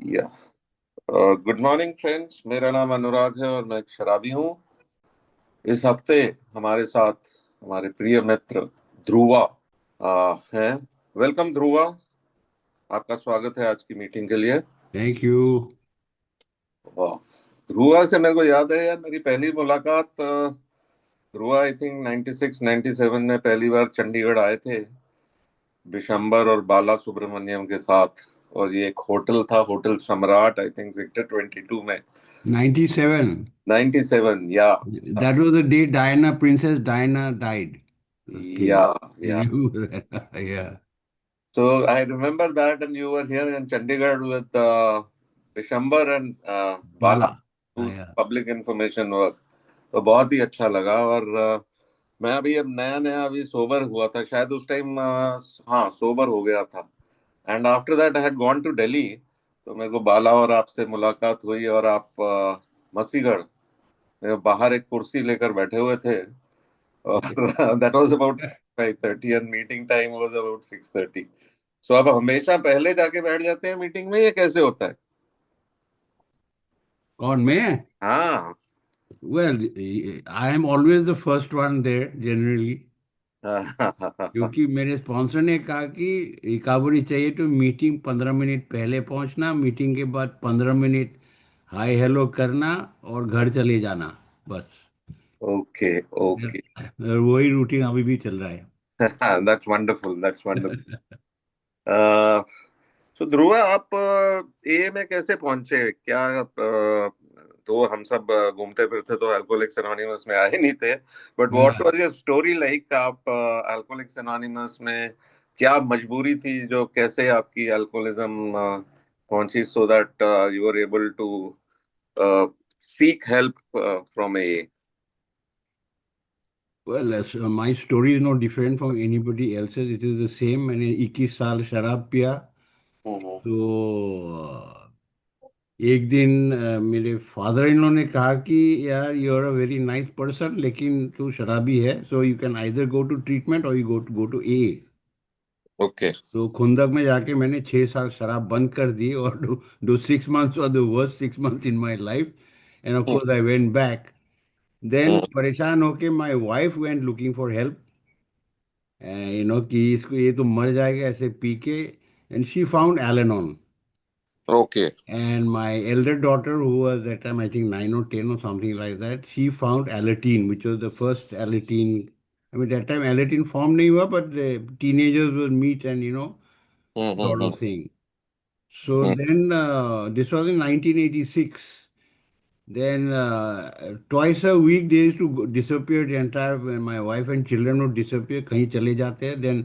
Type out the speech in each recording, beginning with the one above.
या good morning friends. मेरा नाम अनुराग है और मैं एक शराबी हूँ। इस हफ्ते हमारे साथ हमारे प्रिय मित्र ध्रुवा हैं। वेलकम ध्रुवा, आपका स्वागत है आज की मीटिंग के लिए। Thank you. वाह, ध्रुवा से मेरे को याद है यार, मेरी पहली मुलाकात ध्रुवा आई थिंक 96 97 में पहली बार चंडीगढ़ आए थे बिशंबर और बाला सुब्रमण्यम के साथ। और ये एक होटल था, होटल सम्राट, आई थिंक सेक्टर 22 में। 97। 97, या That was the day Diana, Princess Diana died. The या king. I या remember that. Yeah. So I remember that, and you were here in Chandigarh with Bishambar and Bala, Bala. who's Yeah. public information work. तो बहुत ही अच्छा लगा। और मैं अभी अब नया नया अभी सोबर हुआ था शायद उस टाइम, हाँ सोबर हो गया था। And after that I had gone to Delhi. तो मेरे को बाला और आपसे मुलाकात हुई और आप मसीगढ़ में बाहर एक कुर्सी लेकर बैठे हुए थे। और that was about 5:30 and meeting time was about 6:30। सो आप हमेशा पहले जाके बैठ जाते हैं मीटिंग में, ये कैसे होता है? कौन मैं? हाँ। Well, I am always the first one there generally. क्योंकि मेरे स्पॉन्सर ने कहा कि रिकवरी चाहिए तो मीटिंग 15 मिनट पहले पहुंचना, मीटिंग के बाद 15 मिनट हाय हेलो करना और घर चले जाना, बस। Okay okay. और वही रूटीन अभी भी चल रहा है। That's wonderful, that's wonderful. So Dhruv, आप ए में कैसे पहुंचे? क्या तो हम सब घूमते फिरते तो अल्कोहलिक्स एनोनिमस में आए नहीं थे, बट व्हाट हाँ। Was your story like? आप अल्कोहलिक्स एनोनिमस में क्या मजबूरी थी, जो कैसे आपकी अल्कोहलिज्म पहुंची, so that you were able to seek help from A? Well, my story is no different from anybody else's. It is the same. मैंने 21 साल शराब पिया। हम्म। तो एक दिन मेरे फादर इन लॉ ने कहा कि यार you are a very nice person लेकिन तू शराबी है, so you can either go to treatment or you go to A. Okay. तो खुंदक में जाके मैंने 6 साल शराब बंद कर दी, और दो 6 मंथ्स और the worst 6 months in my life. And of course I went back. Then परेशान होके my wife went looking for help, कि इसको, ये तो मर जाएगा ऐसे पी के। And she found Al-Anon. Okay. And my elder daughter, who was that time I think 9 or 10 or something like that, she found Alateen, which was the first Alateen. I mean, that time Alateen form nahi hua, but the teenagers will meet and sort hmm. of thing. So then this was in 1986. Then twice a week they used to disappear. The entire, when my wife and children would disappear, कहीं चले जाते हैं। Then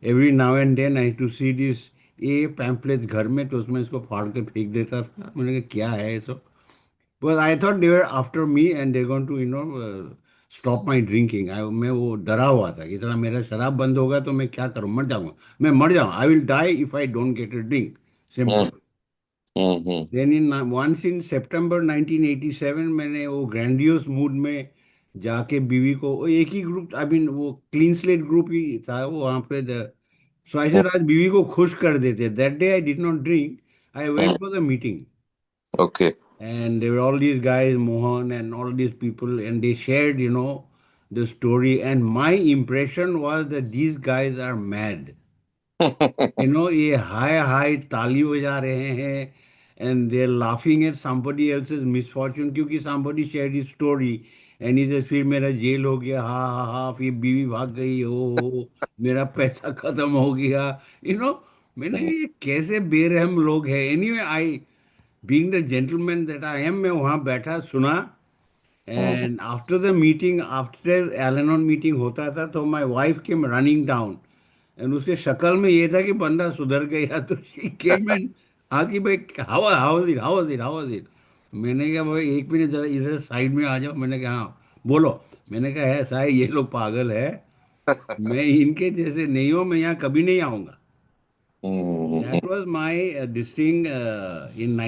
every now and then I used to see this ये pamphlet घर में, तो उसमें इसको फाड़ के फेंक देता था। मैंने कहा क्या है ये सब। बस I thought they were after me and they going to stop my drinking. मैं वो डरा हुआ था कि इतना मेरा शराब बंद होगा तो मैं क्या करूँ, मर जाऊंगा। मैं मर जाऊँ, I will die if I don't get a drink, hmm. Simple. Hmm. Then in once in September 1987 मैंने वो ग्रैंडियोस मूड में जाके बीवी को, वो एक ही ग्रुप, आई मीन वो क्लीन स्लेट ग्रुप ही था वो वहाँ पे। सो आई सेड आज बीवी को खुश कर देते। That day I did not drink. I went for the meeting, okay. and there were all these guys, Mohan and all these people, and they shared, the story. And my impression was that these guys are mad. ये हाय हाय ताली बजा रहे हैं, and they're laughing at somebody else's misfortune, क्योंकि somebody shared his story and he says फिर मेरा jail हो गया, हा हा हा, फिर बीवी भाग गई, हो मेरा पैसा खत्म हो गया। यू नो मैंने, ये कैसे बेरहम लोग हैं। Anyway I, being the gentleman that I am, मैं वहाँ बैठा सुना। And after the meeting, after Al-Anon meeting होता था, तो my wife came running down. And उसके शक्ल में ये था कि बंदा सुधर गया। तो शी केम एंड, हाँ कि भाई how how is it, how is it, how is it. मैंने कहा भाई एक मिनट जरा इधर साइड में आ जाओ। मैंने कहा हाँ बोलो। मैंने कहा ऐसा है, ये लोग पागल है, मैं इनके जैसे नहीं हूँ, मैं यहाँ कभी नहीं आऊँगा। हम्म। That was my this thing in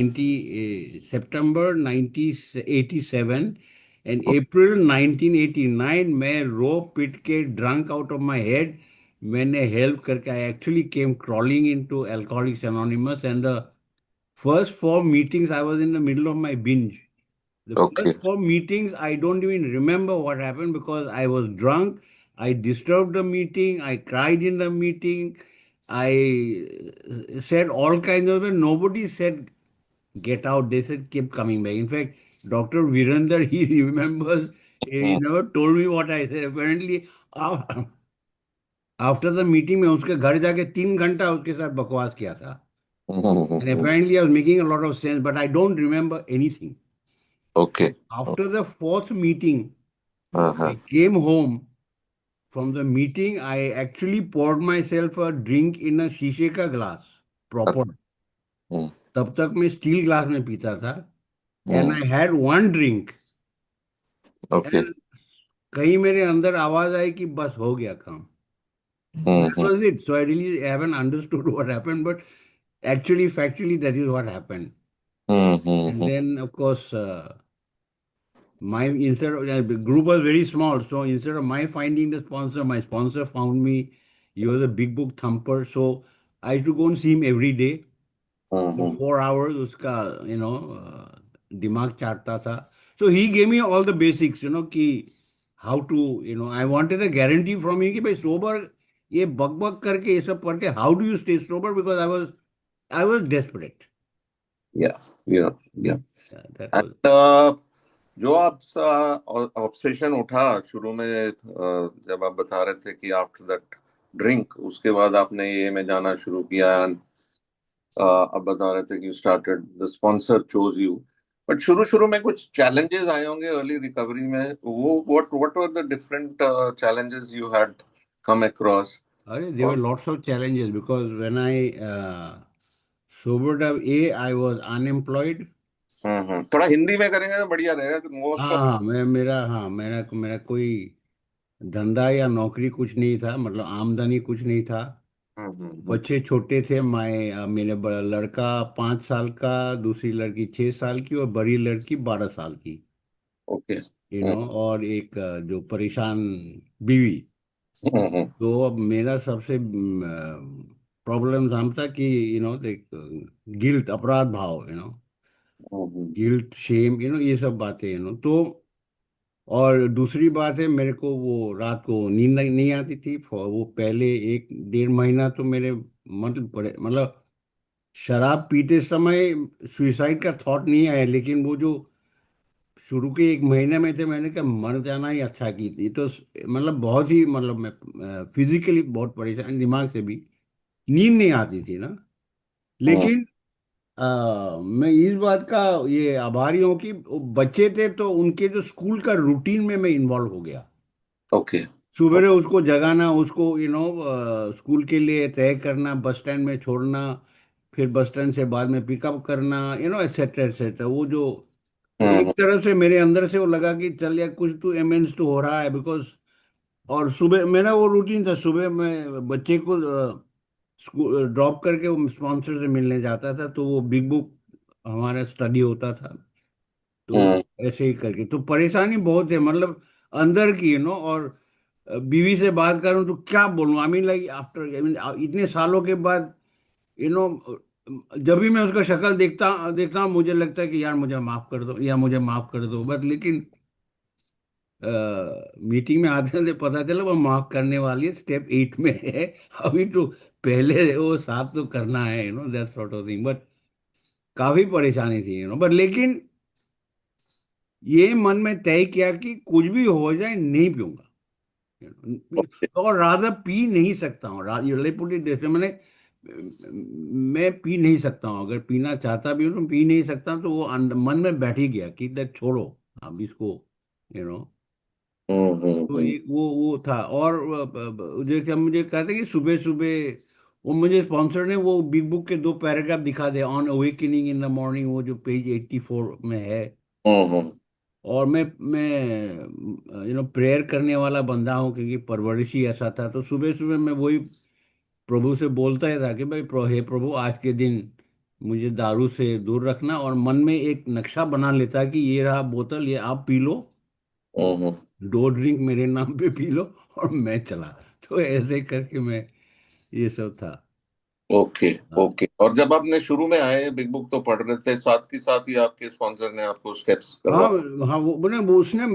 September 1987, and April 1989 मैं रो पिट के drunk out of my head, मैंने help करके I actually came crawling into Alcoholics Anonymous, and the first four meetings, I was in the middle of my binge. The first Okay. four meetings, I don't even remember what happened because I was drunk. I disturbed the meeting. I cried in the meeting. I said all kinds of things. Nobody said get out. They said keep coming back. In fact, Dr. Virender, he remembers, he Hmm. never told me what I said. Apparently, after the meeting में उसके घर जाके 3 घंटा उसके साथ बकवास किया था. And Hmm. apparently I was making a lot of sense, but I don't remember anything. Okay. After the fourth meeting, Uh-huh. I came home. From the meeting, I actually poured myself a drink in a शीशे का glass, proper. Hmm. तब तक मैं steel glass में पीता था. And Hmm. I had one drink. Okay. And कहीं मेरे अंदर आवाज आई कि बस हो गया काम. That Hmm. was it. So I really haven't understood what happened, but actually, factually, that is what happened. Hmm. And Hmm. then, of course, my instead of the group was very small, so instead of my finding the sponsor, my sponsor found me. He was a big book thumper, so I used to go and see him every day for Hmm. 4 hours. Uska, दिमाग चाटता था. So he gave me all the basics, कि how to, I wanted a guarantee from him कि भाई sober ये बक बक करके ये सब पढ़ के how do you stay sober, because I was desperate. Yeah. Yeah. Yeah. Yeah, that And was. जो आपका ऑब्सेशन उठा शुरू में, जब आप बता रहे थे कि आफ्टर दैट ड्रिंक उसके बाद आपने ये में जाना शुरू किया, and आप बता रहे थे कि you started the sponsor chose you, but शुरू शुरू में कुछ चैलेंजेस आए होंगे अर्ली रिकवरी में. वो what were the different challenges you had come across? There were और lots of challenges because when I sobered up, I was unemployed. थोड़ा हिंदी में करेंगे तो बढ़िया रहेगा, मोस्ट हाँ ऑफ. हाँ मेरा कोई धंधा या नौकरी कुछ नहीं था, मतलब आमदनी कुछ नहीं था. बच्चे छोटे थे. मेरे बड़ा लड़का 5 साल का, दूसरी लड़की 6 साल की और बड़ी लड़की 12 साल की. ओके. और एक जो परेशान बीवी. तो अब मेरा सबसे प्रॉब्लम था कि देख, गिल्ट, अपराध भाव, गिल्ट, शेम, ये सब बातें, तो. और दूसरी बात है, मेरे को वो रात को नींद नहीं नहीं आती थी. वो पहले 1 डेढ़ महीना तो मेरे मतलब शराब पीते समय सुसाइड का थॉट नहीं आया, लेकिन वो जो शुरू के 1 महीने में थे, मैंने कहा मर जाना ही अच्छा की थी. तो मतलब बहुत ही, मतलब मैं फिजिकली बहुत परेशान, दिमाग से भी नींद नहीं आती थी ना. लेकिन मैं इस बात का ये आभारी हूँ कि वो बच्चे थे तो उनके जो स्कूल का रूटीन में मैं इन्वॉल्व हो गया. ओके. सुबह उसको जगाना, उसको स्कूल के लिए तय करना, बस स्टैंड में छोड़ना, फिर बस स्टैंड से बाद में पिकअप करना, एटसेट्रा एटसेट्रा. वो जो, तो एक तरह से मेरे अंदर से वो लगा कि चल यार कुछ तो इमेंस तो हो रहा है, बिकॉज. और सुबह मेरा वो रूटीन था, सुबह मैं बच्चे को स्कूल ड्रॉप करके वो स्पॉन्सर से मिलने जाता था, तो वो बिग बुक हमारा स्टडी होता था. तो ऐसे ही करके तो परेशानी बहुत है, मतलब अंदर की, और बीवी से बात करूं तो क्या बोलूं. I mean like after, I mean इतने सालों के बाद, यू नो जब भी मैं उसका शक्ल देखता देखता हूं, मुझे लगता है कि यार मुझे माफ कर दो, या मुझे माफ कर दो, बट लेकिन मीटिंग में आते थे पता चला वो माफ करने वाली है, स्टेप 8 में है. अभी तो पहले वो साफ तो करना है, that sort of thing. But काफी परेशानी थी, बट लेकिन ये मन में तय किया कि कुछ भी हो जाए नहीं पीऊंगा. और राधा पी नहीं सकता हूँ. जैसे मैं पी नहीं सकता हूँ. अगर पीना चाहता भी हूँ तो पी नहीं सकता. तो वो मन में बैठ ही गया कि देख छोड़ो अब इसको, यू नो तो एक वो था. और जैसे मुझे कहते कि सुबह सुबह वो मुझे स्पॉन्सर ने वो बिग बुक के 2 पैराग्राफ दिखा दे, on awakening in the morning, वो जो पेज 84 में है. और मैं प्रेयर करने वाला बंदा हूँ, क्योंकि परवरिश ही ऐसा था. तो सुबह सुबह मैं वही प्रभु से बोलता ही था कि भाई हे प्रभु, आज के दिन मुझे दारू से दूर रखना. और मन में एक नक्शा बना लेता कि ये रहा बोतल, ये आप पी लो, 2 ड्रिंक मेरे नाम पे पी लो, और मैं चला. तो ऐसे करके मैं, ये सब था. ओके। हाँ ओके, और जब आपने शुरू में आए बिग बुक तो पढ़ रहे थे, साथ के साथ ही आपके स्पॉन्सर ने आपको स्टेप्स हाँ। करवा? हाँ वो उसने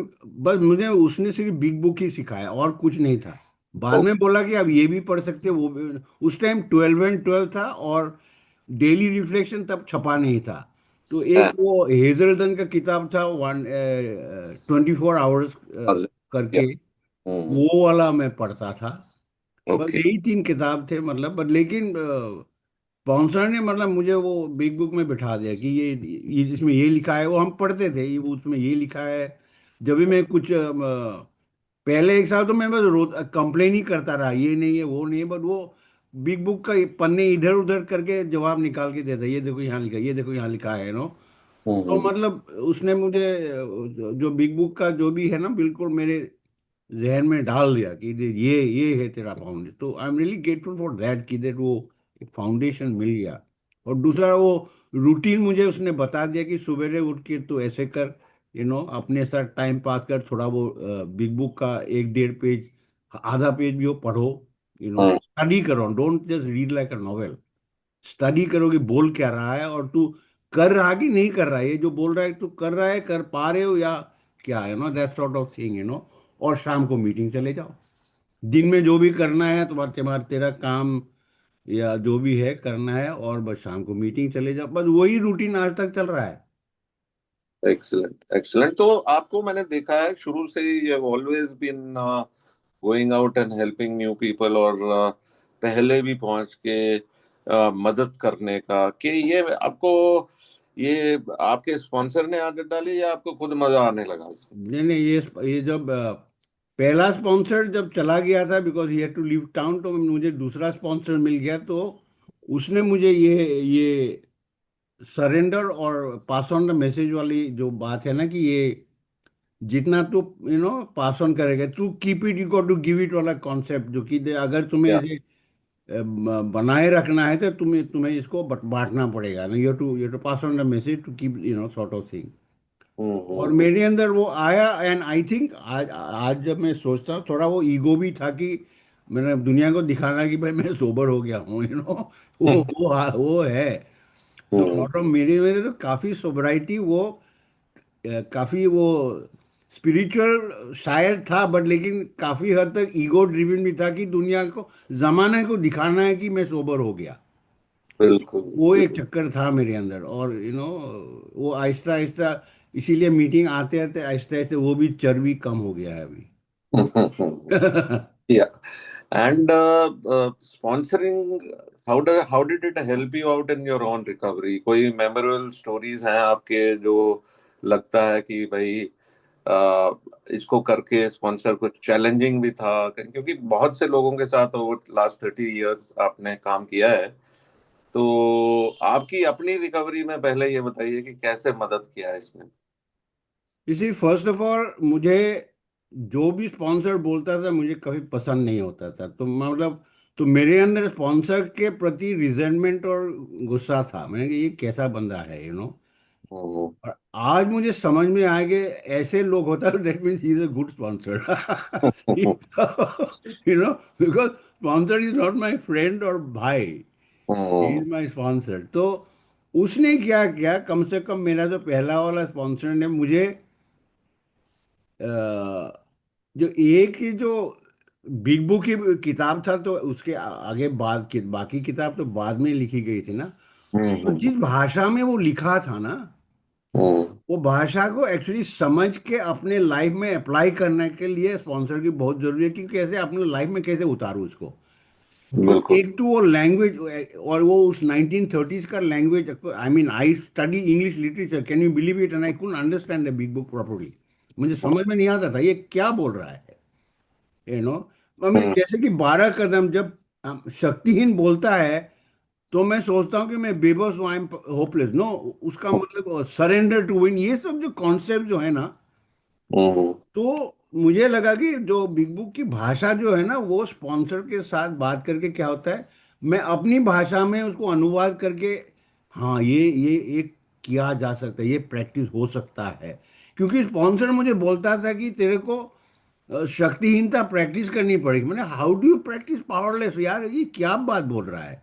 बस मुझे उसने सिर्फ बिग बुक ही सिखाया और कुछ नहीं था। बाद में ओके। बोला कि अब ये भी पढ़ सकते हो, वो भी। उस टाइम 12 था, और डेली रिफ्लेक्शन तब छपा नहीं था। तो एक हाँ, वो हेजल्टन का किताब था, 24 आवर्स या, करके, हम्म। वो वाला मैं पढ़ता था। बस ओके। यही तीन किताब थे, मतलब। बट लेकिन स्पॉन्सर ने मतलब मुझे वो बिग बुक में बिठा दिया कि ये इसमें ये लिखा है, वो हम पढ़ते थे, ये उसमें ये लिखा है। जब भी मैं कुछ पहले एक साल तो मैं बस रोज कंप्लेन ही करता रहा, ये नहीं है वो नहीं है, बट वो बिग बुक का ये पन्ने इधर उधर करके जवाब निकाल के देता, ये देखो यहाँ लिखा है, ये देखो यहाँ लिखा है, नो। तो हम्म। मतलब उसने मुझे जो बिग बुक का जो भी है ना, बिल्कुल मेरे जहन में डाल दिया कि ये है तेरा फाउंडेशन। तो I am really grateful for that, कि दैट वो एक फाउंडेशन मिल गया। और दूसरा वो रूटीन मुझे उसने बता दिया कि सवेरे उठ के तो ऐसे कर, अपने साथ टाइम पास कर, थोड़ा वो बिग बुक का 1-1.5 पेज, आधा पेज भी हो पढ़ो, हम्म। स्टडी करो, don't just read like a novel. Study करो कि बोल क्या रहा है, और तू कर रहा कि नहीं कर रहा है, ये जो बोल रहा है तू कर रहा है, कर पा रहे हो या क्या है, दैट सॉर्ट ऑफ थिंग, और शाम को मीटिंग चले जाओ। दिन में जो भी करना है तुम्हारा तुम्हारा तेरा काम या जो भी है करना है, और बस शाम को मीटिंग चले जाओ, बस वही रूटीन आज तक चल रहा है। Excellent, excellent. तो आपको मैंने देखा है शुरू से ही, you have always been going out and helping new people, और पहले भी पहुंच के मदद करने का, कि ये आपको, ये आपके स्पॉन्सर ने आदत डाली या आपको खुद मजा आने लगा इसमें? नहीं नहीं, ये जब पहला स्पॉन्सर जब चला गया था, because he had to leave town, तो मुझे दूसरा स्पॉन्सर मिल गया। तो उसने मुझे ये सरेंडर और पास ऑन द मैसेज वाली जो बात है ना, कि ये जितना तू पास ऑन करेगा, to keep it you got to give it वाला कॉन्सेप्ट, जो कि अगर तुम्हें या। इसे बनाए रखना है तो तुम्हें तुम्हें इसको बांटना पड़ेगा ना, you to pass on the message to keep sort of thing. और हम्म। मेरे अंदर वो आया, एंड आई थिंक आज आज जब मैं सोचता हूँ, थोड़ा वो ईगो भी था कि मैंने दुनिया को दिखाना कि भाई मैं सोबर हो गया हूँ, वो है। तो हम्म। लॉट ऑफ मेरे मेरे तो काफी सोबराइटी वो काफी वो स्पिरिचुअल शायद था, बट लेकिन काफी हद तक ईगो ड्रिवन भी था, कि दुनिया को, जमाने को दिखाना है कि मैं सोबर हो गया। बिल्कुल, वो एक बिल्कुल। चक्कर था मेरे अंदर, और वो आहिस्ता आहिस्ता, इसीलिए मीटिंग आते आते आहिस्ता आहिस्ता वो भी चर्बी कम हो गया है अभी। या। And sponsoring, how did it help you out in your own recovery? कोई memorable stories हैं आपके जो लगता है कि भाई इसको करके स्पॉन्सर कुछ चैलेंजिंग भी था, क्योंकि बहुत से लोगों के साथ ओवर लास्ट 30 इयर्स आपने काम किया है। तो आपकी अपनी रिकवरी में पहले ये बताइए कि कैसे मदद किया है इसने? इसी फर्स्ट ऑफ ऑल, मुझे जो भी स्पॉन्सर बोलता था मुझे कभी पसंद नहीं होता था, तो मतलब, तो मेरे अंदर स्पॉन्सर के प्रति रिजेंटमेंट और गुस्सा था। मैंने कहा ये कैसा बंदा है, हम्म। और आज मुझे समझ में आ गए, ऐसे लोग होता है, that means he is a good sponsor. Because sponsor is not my friend or भाई, he hmm. Is my sponsor. तो उसने क्या किया, कम से कम मेरा जो पहला वाला स्पॉन्सर ने मुझे जो एक ही जो बिग बुक की किताब था, तो उसके आगे बाद की बाकी किताब तो बाद में लिखी गई थी ना। तो हम्म। जिस भाषा में वो लिखा था ना, हम्म। वो भाषा को एक्चुअली समझ के अपने लाइफ में अप्लाई करने के लिए स्पॉन्सर की बहुत जरूरी है, कि कैसे अपने लाइफ में कैसे उतारूं उसको। क्यों, बिल्कुल। एक तो वो लैंग्वेज, और वो उस 1930s का language. I mean I study English literature, can you believe it, and I couldn't understand the big book properly. मुझे समझ में नहीं आता था ये क्या बोल रहा है, यू नो आई मीन, हम्म। जैसे कि 12 कदम जब शक्तिहीन बोलता है, तो मैं सोचता हूँ कि मैं बेबस हूँ, आई एम होपलेस, नो। उसका मतलब सरेंडर टू विन, ये सब जो कॉन्सेप्ट जो है ना, हम्म। तो मुझे लगा कि जो बिग बुक की भाषा जो है ना, वो स्पॉन्सर के साथ बात करके क्या होता है, मैं अपनी भाषा में उसको अनुवाद करके, हाँ ये एक किया जा सकता है, ये प्रैक्टिस हो सकता है। क्योंकि स्पॉन्सर मुझे बोलता था कि तेरे को शक्तिहीनता प्रैक्टिस करनी पड़ेगी। मैंने, how do you practice powerless, यार ये क्या बात बोल रहा है।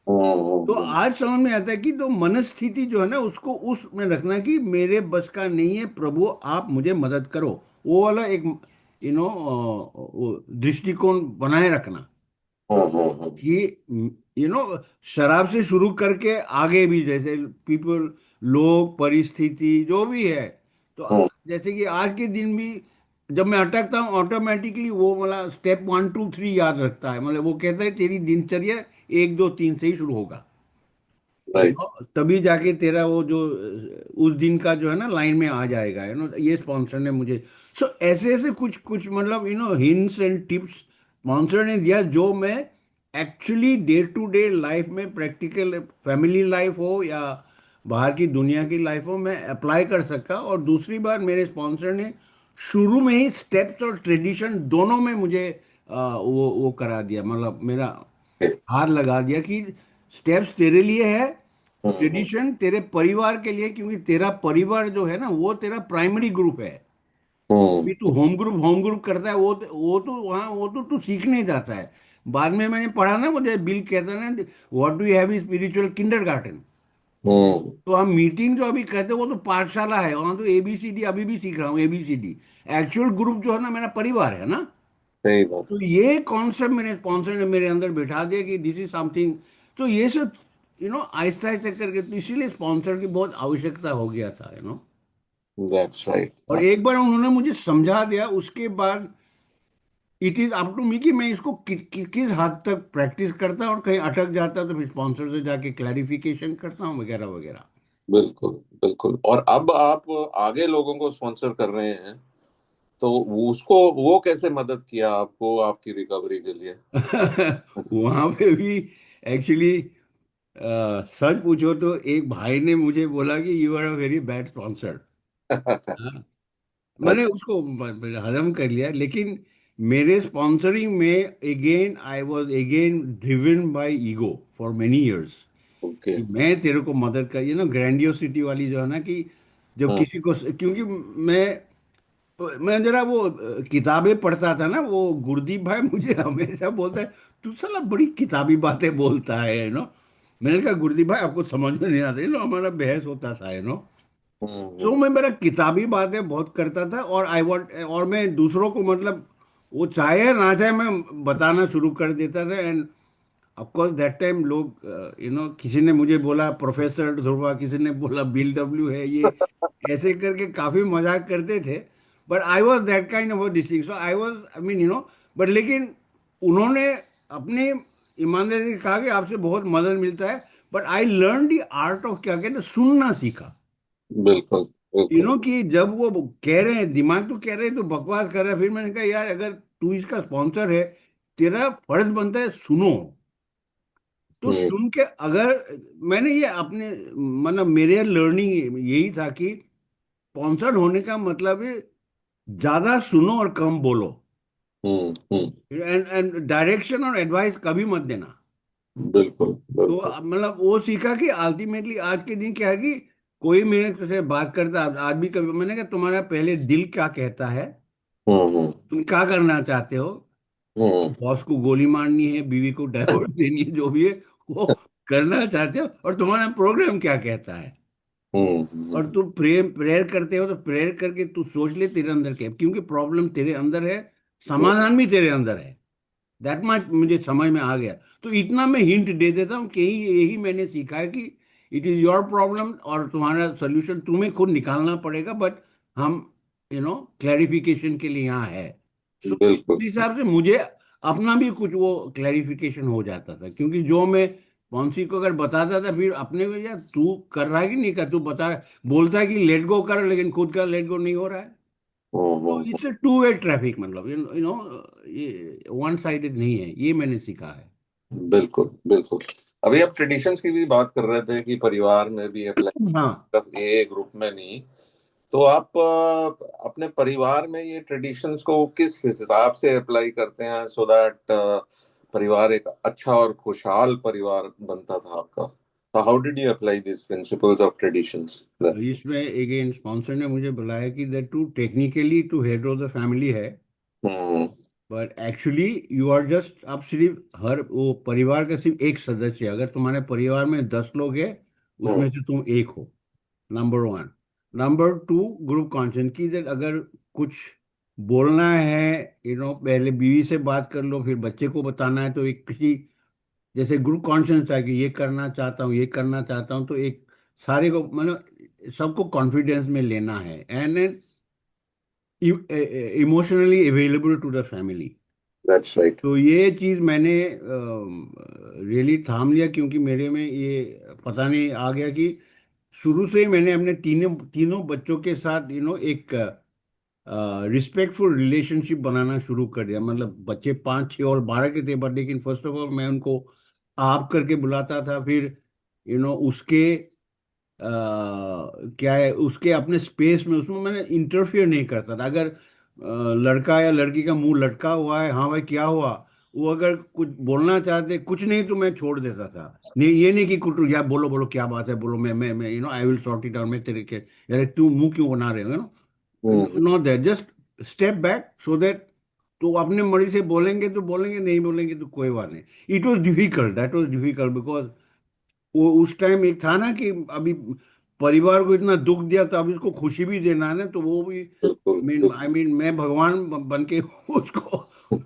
तो हम्म, आज समझ में आता है कि तो मनस्थिति जो है ना उसको उसमें रखना कि मेरे बस का नहीं है प्रभु, आप मुझे मदद करो। वो वाला एक दृष्टिकोण बनाए रखना हम्म, कि शराब से शुरू करके आगे भी, जैसे पीपल, लोग, परिस्थिति जो भी है, तो हम्म, जैसे कि आज के दिन भी जब मैं अटकता हूँ ऑटोमेटिकली वो वाला स्टेप 1 2 3 याद रखता है, मतलब वो कहता है तेरी दिनचर्या 1 2 3 से ही शुरू होगा, राइट। तभी जाके तेरा वो जो उस दिन का जो है ना लाइन में आ जाएगा, ये स्पॉन्सर ने मुझे। सो ऐसे ऐसे कुछ कुछ मतलब हिंट्स एंड टिप्स स्पॉन्सर ने दिया, जो मैं actually day to day life में, प्रैक्टिकल फैमिली लाइफ हो या बाहर की दुनिया की लाइफ हो, मैं अप्लाई कर सका। और दूसरी बात, मेरे स्पॉन्सर ने शुरू में ही स्टेप्स और ट्रेडिशन दोनों में मुझे वो करा दिया, मतलब मेरा हाथ लगा दिया कि स्टेप्स तेरे लिए है, हम्म, ट्रेडिशन तेरे परिवार के लिए, क्योंकि तेरा परिवार जो है ना वो तेरा प्राइमरी ग्रुप है। हम्म, अभी तू होम ग्रुप करता है, वो तो वहाँ वो तो तू सीखने जाता है। बाद में मैंने पढ़ा ना, मुझे बिल कहता है ना, what do you have is spiritual kindergarten. Hmm, तो हम मीटिंग जो अभी करते हैं वो तो पाठशाला है, वहाँ तो एबीसीडी अभी भी सीख रहा हूँ, एबीसीडी। एक्चुअल ग्रुप जो है ना मेरा परिवार है ना। सही बात तो ये कॉन्सेप्ट मेरे स्पॉन्सर ने मेरे अंदर बिठा दिया कि दिस इज समथिंग। तो ये सब आहिस्ता आहिस्ता करके, तो इसीलिए स्पॉन्सर की बहुत आवश्यकता हो गया था। दैट्स राइट, और दैट्स एक बार उन्होंने मुझे समझा दिया, उसके बाद it is up to me कि मैं इसको किस हद तक प्रैक्टिस करता, और कहीं अटक जाता तो फिर स्पॉन्सर से जाके क्लैरिफिकेशन करता हूँ, वगैरह वगैरह। बिल्कुल, बिल्कुल। और अब आप आगे लोगों को स्पॉन्सर कर रहे हैं, तो उसको वो कैसे मदद किया आपको आपकी रिकवरी के लिए? वहां पे भी एक्चुअली सच पूछो तो एक भाई ने मुझे बोला कि you are a very bad sponsor. मैंने अच्छा। उसको हजम कर लिया, लेकिन मेरे स्पॉन्सरिंग में again I was again driven by ego for many years, okay. कि मैं तेरे को मदद कर, ग्रैंडियोसिटी वाली जो है ना, कि जब हाँ, किसी को, क्योंकि मैं मैं जरा वो किताबें पढ़ता था ना, वो गुरदीप भाई मुझे हमेशा बोलता है तू साला बड़ी किताबी बातें बोलता है, मैंने कहा गुरदीप भाई आपको समझ में नहीं आता, हमारा बहस होता था, सो हम्म, मैं मेरा किताबी बातें बहुत करता था, और आई वांट, और मैं दूसरों को मतलब वो चाहे या ना चाहे मैं बताना शुरू कर देता था। And of course that time लोग किसी ने मुझे बोला प्रोफेसर ध्रुवा, किसी ने बोला बिल डब्ल्यू है ये, ऐसे करके काफी मजाक करते थे। But I was that kind of district, so I was, I mean but लेकिन उन्होंने अपने ईमानदारी से कहा कि आपसे बहुत मदद मिलता है। But I learn the art of, क्या कहते हैं, सुनना सीखा। बिल्कुल, बिल्कुल। कि जब वो कह रहे हैं, दिमाग तो कह रहे हैं तो बकवास कर रहा है, फिर मैंने कहा यार अगर तू इसका स्पॉन्सर है, तेरा फर्ज बनता है सुनो। तो हम्म, सुन के अगर, मैंने ये अपने, मतलब मेरे लर्निंग यही था कि स्पॉन्सर होने का मतलब है ज्यादा सुनो और कम बोलो, हम्म, एंड डायरेक्शन और एडवाइस कभी मत देना। बिल्कुल, तो बिल्कुल। मतलब वो सीखा कि अल्टीमेटली आज के दिन क्या है कि कोई मेरे से बात करता है, आज भी कभी मैंने कहा तुम्हारा पहले दिल क्या कहता है, हम्म, तुम क्या करना चाहते हो, हम्म, बॉस को गोली मारनी है, बीवी को डाइवोर्स देनी है, जो भी है वो करना चाहते हो, और तुम्हारा प्रोग्राम क्या कहता है। और तू प्रेयर प्रेयर करते हो तो प्रेयर करके तू सोच ले तेरे अंदर क्या है, क्योंकि प्रॉब्लम तेरे अंदर है, समाधान भी तेरे अंदर है। दैट मच मुझे समझ में आ गया। तो इतना मैं हिंट दे देता हूँ कि यही यही मैंने सीखा है कि इट इज योर प्रॉब्लम, और तुम्हारा सोल्यूशन तुम्हें खुद निकालना पड़ेगा, बट हम क्लैरिफिकेशन के लिए यहाँ है। सो बिल्कुल, उस हिसाब से मुझे अपना भी कुछ वो क्लैरिफिकेशन हो जाता था, क्योंकि जो मैं पॉन्सी को अगर बताता था, फिर अपने को, यार तू कर रहा है कि नहीं कर, तू बता, बोलता है कि लेट गो कर, लेकिन खुद का लेट गो नहीं हो रहा है। तो hmm, it's a two way traffic, मतलब ये वन साइडेड नहीं है, ये मैंने सीखा है। बिल्कुल, बिल्कुल। अभी आप ट्रेडिशंस की भी बात कर रहे थे कि परिवार में भी अप्लाई, हाँ, सिर्फ ये ग्रुप में नहीं। तो आप अपने परिवार में ये ट्रेडिशंस को किस हिसाब से अप्लाई करते हैं, सो दैट परिवार एक अच्छा और खुशहाल परिवार बनता था आपका? So how did you apply these principles of traditions there? इसमें अगेन स्पॉन्सर ने मुझे बुलाया कि that too technically to head of the family है, hmm, but actually you are just, आप सिर्फ हर वो परिवार का सिर्फ एक सदस्य। अगर तुम्हारे परिवार में 10 लोग हैं, उसमें से तुम एक हो, number one. Number two, group conscious की that अगर कुछ बोलना है, पहले बीवी से बात कर लो, फिर बच्चे को बताना है, तो एक किसी, जैसे ग्रुप कॉन्शियस था कि ये करना चाहता हूँ, ये करना चाहता हूँ, तो एक सारे को मतलब सबको कॉन्फिडेंस में लेना है, and emotionally available to the family. That's right. तो ये चीज़ मैंने रियली थाम लिया, क्योंकि मेरे में ये पता नहीं आ गया कि शुरू से ही मैंने अपने तीनों तीनों बच्चों के साथ एक रिस्पेक्टफुल रिलेशनशिप बनाना शुरू कर दिया। मतलब बच्चे 5, 6 और 12 के थे, बट लेकिन फर्स्ट ऑफ ऑल मैं उनको आप करके बुलाता था। फिर उसके क्या है, उसके अपने स्पेस में, उसमें मैंने इंटरफियर नहीं करता था। अगर लड़का या लड़की का मुंह लटका हुआ है, हाँ भाई क्या हुआ, वो अगर कुछ बोलना चाहते, कुछ नहीं, तो मैं छोड़ देता था। नहीं, ये नहीं कि कुछ यार बोलो बोलो क्या बात है, बोलो, मैं I will sort it out, मैं तेरे के, यार तू मुंह क्यों बना रहे हो, hmm. Not that, just step back so that, तो अपने मर्जी से बोलेंगे तो बोलेंगे, नहीं बोलेंगे तो कोई बात नहीं। It was difficult, that was difficult, because वो उस टाइम एक था ना कि अभी परिवार को इतना दुख दिया, तो अब इसको खुशी भी देना है ना, तो वो भी, बिल्कुल आई बिल्कुल। मीन मैं भगवान बन के उसको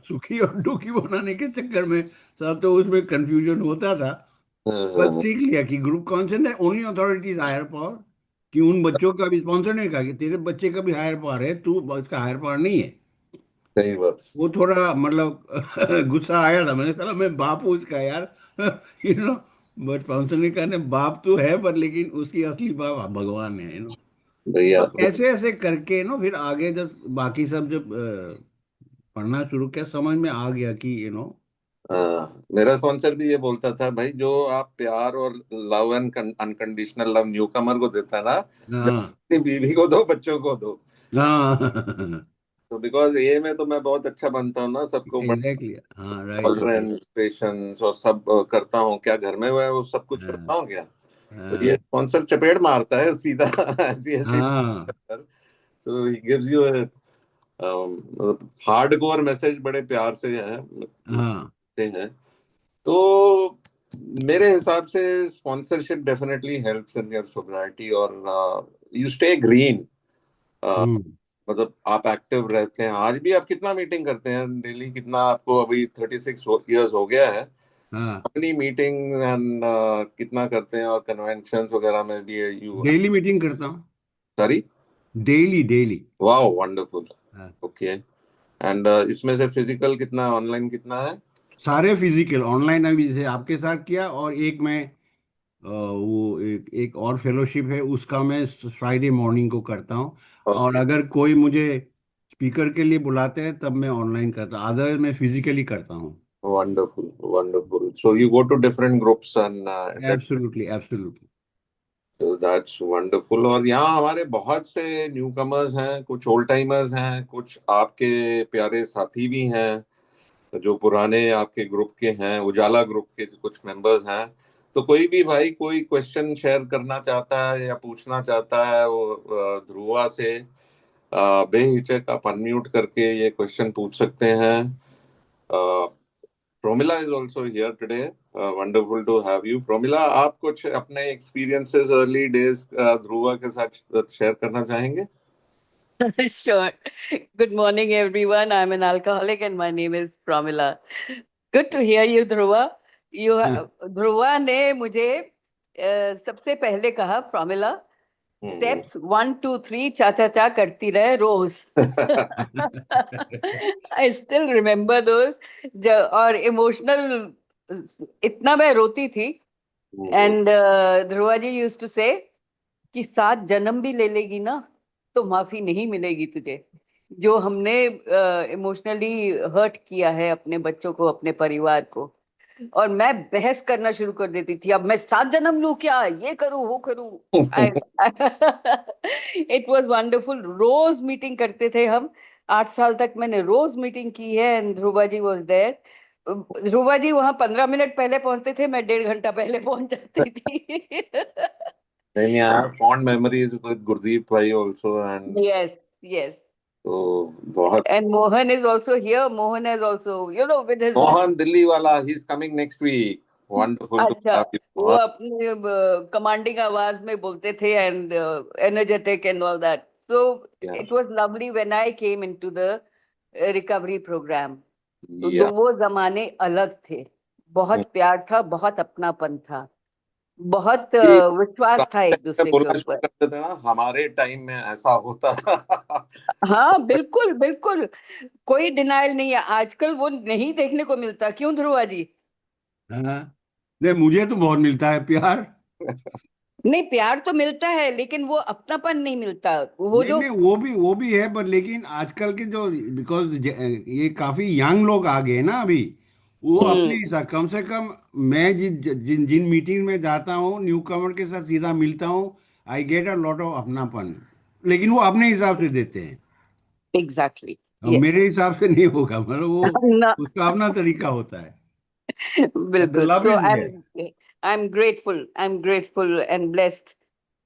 सुखी और दुखी बनाने के चक्कर में सब, तो उसमें कंफ्यूजन होता था। हाँ, हाँ, बस हाँ, सीख लिया कि ग्रुप कॉन्सेंट है, only authority is higher power, कि उन बच्चों का भी स्पॉन्सर नहीं कहा कि तेरे बच्चे का भी हायर पावर है, तू इसका हायर पावर नहीं है। सही बात। वो थोड़ा मतलब गुस्सा आया था, मैंने कहा मैं बाप हूँ उसका यार, यू नो बट स्पॉन्सर ने कहा नहीं, बाप तो है, पर लेकिन उसकी असली बाप भगवान है, भैया। तो ऐसे ऐसे करके फिर आगे जब बाकी सब जब पढ़ना शुरू किया, समझ में आ गया कि हाँ, मेरा स्पॉन्सर भी ये बोलता था, भाई जो आप प्यार और love and unconditional love newcomer को देता है ना, जब हाँ अपनी बीवी को दो, बच्चों को दो। हाँ तो बिकॉज ये में तो मैं बहुत अच्छा बनता हूँ ना, सबको एग्जैक्टली, हाँ, राइट राइट, टॉलरेंस पेशेंस और सब करता हूँ, क्या घर में हुआ है वो सब कुछ करता हाँ हूँ क्या। तो ये हाँ स्पॉन्सर चपेट मारता है सीधा ऐसी ऐसी। हाँ सो ही गिव्स यू मतलब हार्ड कोर मैसेज बड़े प्यार से है हाँ, देते हैं। तो मेरे हिसाब से sponsorship definitely helps in your sobriety, और यू स्टे ग्रीन। हम्म, मतलब आप एक्टिव रहते हैं। आज भी आप कितना मीटिंग करते हैं डेली, कितना आपको, अभी 36 ईयर्स हो गया है हाँ, अपनी मीटिंग एंड कितना करते हैं, और कन्वेंशन वगैरह में भी यू। डेली मीटिंग करता हूँ, सॉरी। Daily daily. वाह, वंडरफुल। ओके। एंड इसमें से फिजिकल कितना, ऑनलाइन कितना है? सारे फिजिकल, ऑनलाइन अभी जैसे आपके साथ किया, और एक मैं वो एक और फेलोशिप है, उसका मैं फ्राइडे मॉर्निंग को करता हूँ। और ओके। अगर कोई मुझे स्पीकर के लिए बुलाते हैं, तब मैं ऑनलाइन करता हूँ, अदर मैं फिजिकली करता हूँ। Wonderful wonderful. So you go to different groups and attend. Absolutely absolutely. That's wonderful. और यहाँ हमारे बहुत से न्यू कमर्स हैं, कुछ ओल्ड टाइमर्स हैं, कुछ आपके प्यारे साथी भी हैं जो पुराने आपके ग्रुप के हैं, उजाला ग्रुप के कुछ मेंबर्स हैं। तो कोई भी भाई कोई क्वेश्चन शेयर करना चाहता है या पूछना चाहता है, वो ध्रुवा से बेहिचक आप अनम्यूट करके ये क्वेश्चन पूछ सकते हैं। Promila is also here today. Wonderful to have you Promila. आप कुछ अपने एक्सपीरियंसेस अर्ली डेज ध्रुवा के साथ शेयर करना चाहेंगे? Sure. Good morning, everyone. I'm an alcoholic and my name is Pramila. Good to hear you, Dhruva. Dhruva ने मुझे सबसे पहले कहा, प्रमिला, हम्म। स्टेप्स 1 2 3 चा चा चा करती रहे रोज। I still remember those. और इमोशनल, इतना मैं रोती थी। And Dhruva ji used to say कि 7 जन्म भी ले लेगी ना, तो माफी नहीं मिलेगी तुझे। जो हमने इमोशनली हर्ट किया है अपने बच्चों को, अपने परिवार को। और मैं बहस करना शुरू कर देती थी, अब मैं 7 जन्म लूं क्या, ये करूं वो करूं। I it was wonderful. रोज मीटिंग करते थे हम। 8 साल तक मैंने रोज मीटिंग की है, and Dhruva ji was there. Dhruva जी वहां 15 मिनट पहले पहुंचते थे, मैं 1.5 घंटा पहले पहुंच जाती थी। नहीं नहीं, I have fond memories with Gurdeep भाई आल्सो एंड यस, यस। तो बहुत And Mohan is also here. Mohan has also, with his Mohan Delhi वाला, he is coming next week, wonderful to अच्छा, हैव यू वो मोहन। अपने कमांडिंग आवाज में बोलते थे and energetic and all that. So yeah it was lovely when I came into the recovery program. तो या वो जमाने अलग थे. बहुत प्यार था, बहुत अपनापन था, बहुत ये विश्वास था एक दूसरे के बोलना शुरू ऊपर. करते थे ना, हमारे टाइम में ऐसा होता था। हाँ, बिल्कुल बिल्कुल. कोई डिनायल नहीं है. आजकल वो नहीं देखने को मिलता. क्यों ध्रुवा जी? हाँ, नहीं मुझे तो बहुत मिलता है प्यार। नहीं, प्यार तो मिलता है लेकिन वो अपनापन नहीं मिलता. वो नहीं जो नहीं, वो भी है, पर लेकिन आजकल के जो, बिकॉज ये काफी यंग लोग आ गए ना अभी, वो अपने हम्म, हिसाब, कम से कम मैं जिन जिन मीटिंग में जाता हूँ न्यू कमर के साथ सीधा मिलता हूँ, I get a lot of अपनापन, लेकिन वो अपने हिसाब से देते हैं। एग्जैक्टली. अब यस. मेरे हिसाब से नहीं होगा, मतलब वो ना. उसका अपना तरीका होता है। बट द बिल्कुल. Love so is there. I am grateful and blessed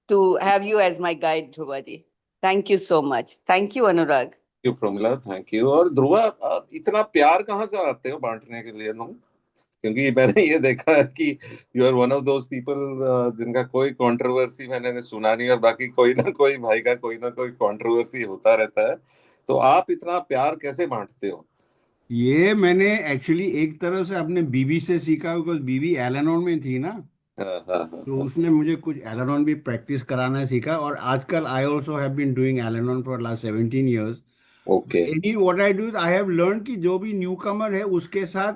to have you as my guide, Dhruva ji. Thank you so much. Thank you, Anurag. You Pramila, thank you. और ध्रुवा, आप इतना प्यार कहाँ से आते हो बांटने के लिए तुम? क्योंकि मैंने ये देखा है कि you are one of those people जिनका कोई कंट्रोवर्सी मैंने सुना नहीं, और बाकी कोई ना कोई भाई का कोई ना कोई कंट्रोवर्सी होता रहता है। तो आप इतना प्यार कैसे बांटते हो? ये मैंने एक्चुअली एक तरह से अपने बीवी से सीखा, बिकॉज बीवी एलेनोर में थी ना, हाँ हाँ हाँ तो हाँ। उसने मुझे कुछ एलेनोन भी प्रैक्टिस कराना सीखा, और आजकल I also have been doing Al-Anon for last 17 years. Okay. Any what I do, I have learn कि जो भी न्यू कमर है उसके साथ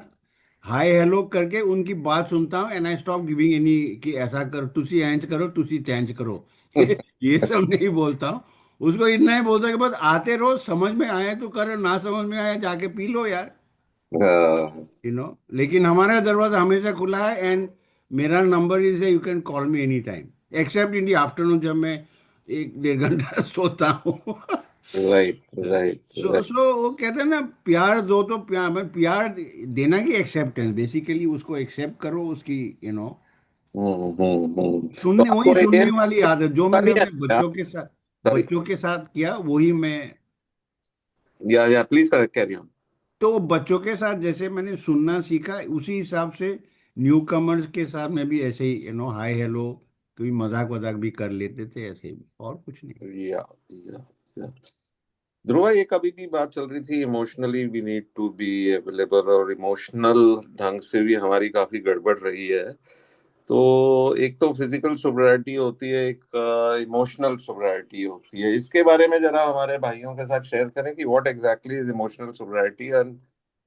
हाय हेलो करके उनकी बात सुनता हूँ, and I stop giving any कि ऐसा कर, तुसी एंज करो, तुसी चेंज करो, ये सब नहीं बोलता हूँ। उसको इतना ही बोलता हूँ कि बस आते रहो, समझ में आए तो करो, ना समझ में आए जाके पी लो यार, लेकिन हमारा दरवाजा हमेशा खुला है, एंड मेरा number is, you can call me any time, accept in the afternoon जब मैं 1-1.5 घंटा सोता हूँ। Right right so right. वो कहते हैं ना, प्यार दो तो प्यार, मतलब प्यार देना की एक्सेप्टेंस, बेसिकली उसको एक्सेप्ट करो उसकी, तो सुनने, वही आपको ये सुनने वाली आदत जो मैंने नहीं है अपने क्या? सॉरी, बच्चों के साथ किया वही मैं। या प्लीज कैरी ऑन। तो बच्चों के साथ जैसे मैंने सुनना सीखा, उसी हिसाब से न्यू कमर्स के साथ में भी ऐसे ही, हाय हेलो, कभी मजाक वजाक भी कर लेते थे, ऐसे ही, और कुछ नहीं। या ध्रुवा, ये कभी भी बात चल रही थी, emotionally we need to be available, और इमोशनल ढंग से भी हमारी काफी गड़बड़ रही है। तो एक तो फिजिकल सोब्रिटी होती है, एक इमोशनल सोब्रिटी होती है। इसके बारे में जरा हमारे भाइयों के साथ शेयर करें कि what exactly is emotional sobriety, and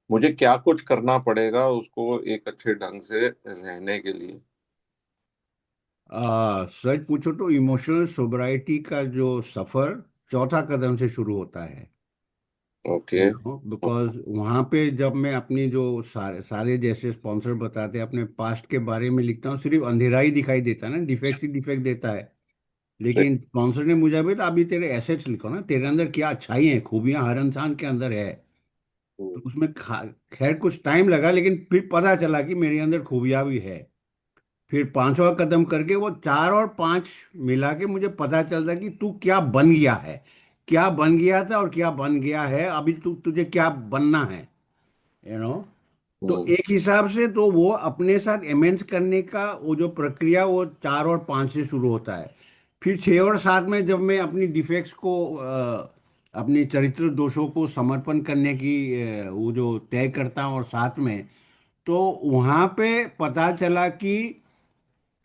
मुझे क्या कुछ करना पड़ेगा उसको एक अच्छे ढंग से रहने के लिए। सच पूछो तो इमोशनल सोबराइटी का जो सफर चौथा कदम से शुरू होता है, ओके। बिकॉज वहाँ पे जब मैं अपनी जो सारे सारे जैसे स्पॉन्सर बताते हैं अपने पास्ट के बारे में लिखता हूँ, सिर्फ अंधेरा ही दिखाई देता है ना, डिफेक्ट ही डिफेक्ट देता है, लेकिन स्पॉन्सर ने मुझे बोला अभी तेरे एसेट्स लिखो ना, तेरे अंदर क्या अच्छाई है, खूबियां हर इंसान के अंदर है। तो उसमें खैर कुछ टाइम लगा, लेकिन फिर पता चला कि मेरे अंदर खूबियां भी है। फिर पांचवा कदम करके वो 4 और 5 मिला के मुझे पता चलता कि तू क्या बन गया है, क्या बन गया था और क्या बन गया है, अभी तुझे क्या बनना है, यू नो। तो एक हिसाब से तो वो अपने साथ एमेंस करने का वो जो प्रक्रिया, वो 4 और 5 से शुरू होता है। फिर 6 और 7 में जब मैं अपनी डिफेक्ट्स को, अपनी चरित्र दोषों को समर्पण करने की वो जो तय करता हूँ, और 7 में तो वहाँ पे पता चला कि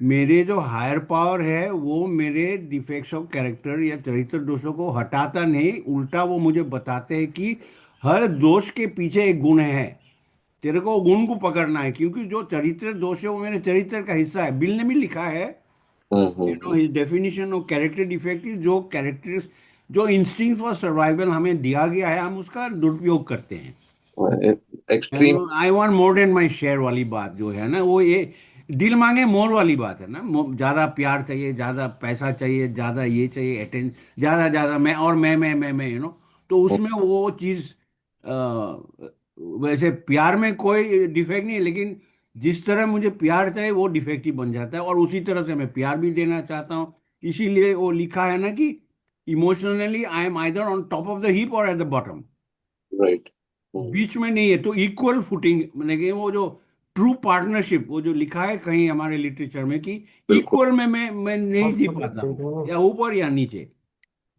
मेरे जो हायर पावर है वो मेरे डिफेक्ट्स ऑफ कैरेक्टर या चरित्र दोषों को हटाता नहीं, उल्टा वो मुझे बताते हैं कि हर दोष के पीछे एक गुण है, तेरे को गुण को पकड़ना है, क्योंकि जो चरित्र दोष है वो मेरे चरित्र का हिस्सा है। बिल ने भी लिखा है, his definition of character defect is, जो कैरेक्टर्स, जो इंस्टिंक्ट फॉर सर्वाइवल हमें दिया गया है, हम उसका दुरुपयोग करते हैं। Extreme. I want more than my share वाली बात जो है ना, वो ये दिल मांगे मोर वाली बात है ना, ज्यादा प्यार चाहिए, ज्यादा पैसा चाहिए, ज्यादा ये चाहिए, अटेंशन, ज्यादा ज्यादा मैं, और मैं, तो उसमें वो चीज, वैसे प्यार में कोई डिफेक्ट नहीं है, लेकिन जिस तरह मुझे प्यार चाहिए वो डिफेक्टिव बन जाता है, और उसी तरह से मैं प्यार भी देना चाहता हूँ। इसीलिए वो लिखा है ना कि emotionally I am either on top of the heap और एट द बॉटम, राइट। बीच में नहीं है। तो इक्वल फुटिंग, मैंने कि वो जो ट्रू पार्टनरशिप, वो जो लिखा है कहीं हमारे लिटरेचर में कि बिल्कुल। इक्वल में मैं नहीं जी पाता हूँ, या ऊपर या नीचे।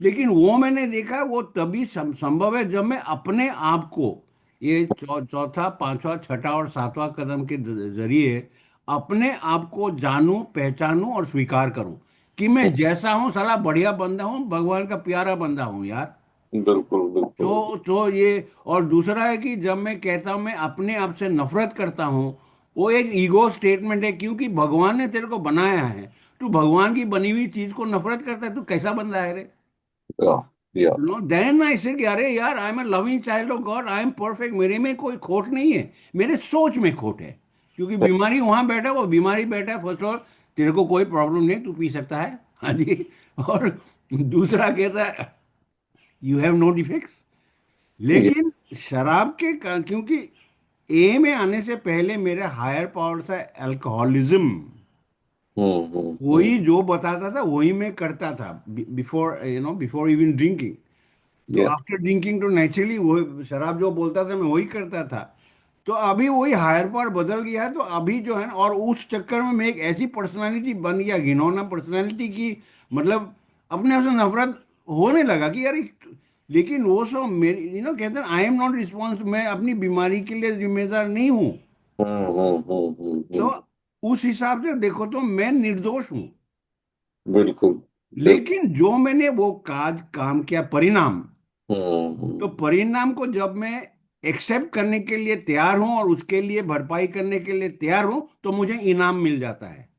लेकिन वो मैंने देखा वो तभी संभव है जब मैं अपने आप को, ये चौथा पांचवा छठा और सातवां कदम के जरिए अपने आप को जानूं, पहचानूं और स्वीकार करूं कि मैं जैसा हूं साला बढ़िया बंदा हूं, भगवान का प्यारा बंदा हूं यार। बिल्कुल बिल्कुल। तो ये, और दूसरा है कि जब मैं कहता हूं मैं अपने आप से नफरत करता हूं, वो एक ईगो स्टेटमेंट है, क्योंकि भगवान ने तेरे को बनाया है। तू भगवान की बनी हुई चीज को नफरत करता है, तू कैसा बंदा है रे? या या you know, then I say, अरे यार, I am a loving child of God, I am perfect, मेरे में कोई खोट नहीं है, मेरे सोच में खोट है। क्योंकि बीमारी वहां बैठा है, वो बीमारी बैठा है। फर्स्ट ऑफ ऑल, तेरे को कोई प्रॉब्लम नहीं, तू पी सकता है, हाँ जी। और दूसरा कहता है यू हैव नो डिफेक्ट्स। ये। लेकिन शराब के क्योंकि ए में आने से पहले मेरे हायर पावर था अल्कोहलिज्म, हम्म। वही जो बताता था वही मैं करता था, बिफोर बिफोर इवन ड्रिंकिंग। तो या आफ्टर ड्रिंकिंग तो नेचुरली वो शराब जो बोलता था मैं वही करता था। तो अभी वही हायर पावर बदल गया है, तो अभी जो है ना, और उस चक्कर में मैं एक ऐसी पर्सनालिटी बन गया, घिनौना पर्सनालिटी की, मतलब अपने आप से नफरत होने लगा कि यार लेकिन वो सब मेरी, कहते हैं आई एम नॉट रिस्पॉन्स, मैं अपनी बीमारी के लिए जिम्मेदार नहीं हूँ। तो हम्म। उस हिसाब से देखो तो मैं निर्दोष हूँ। बिल्कुल बिल्कुल। लेकिन जो मैंने वो काज काम किया, परिणाम, तो हम्म। परिणाम को जब मैं एक्सेप्ट करने के लिए तैयार हूं और उसके लिए भरपाई करने के लिए तैयार हूं, तो मुझे इनाम मिल जाता है।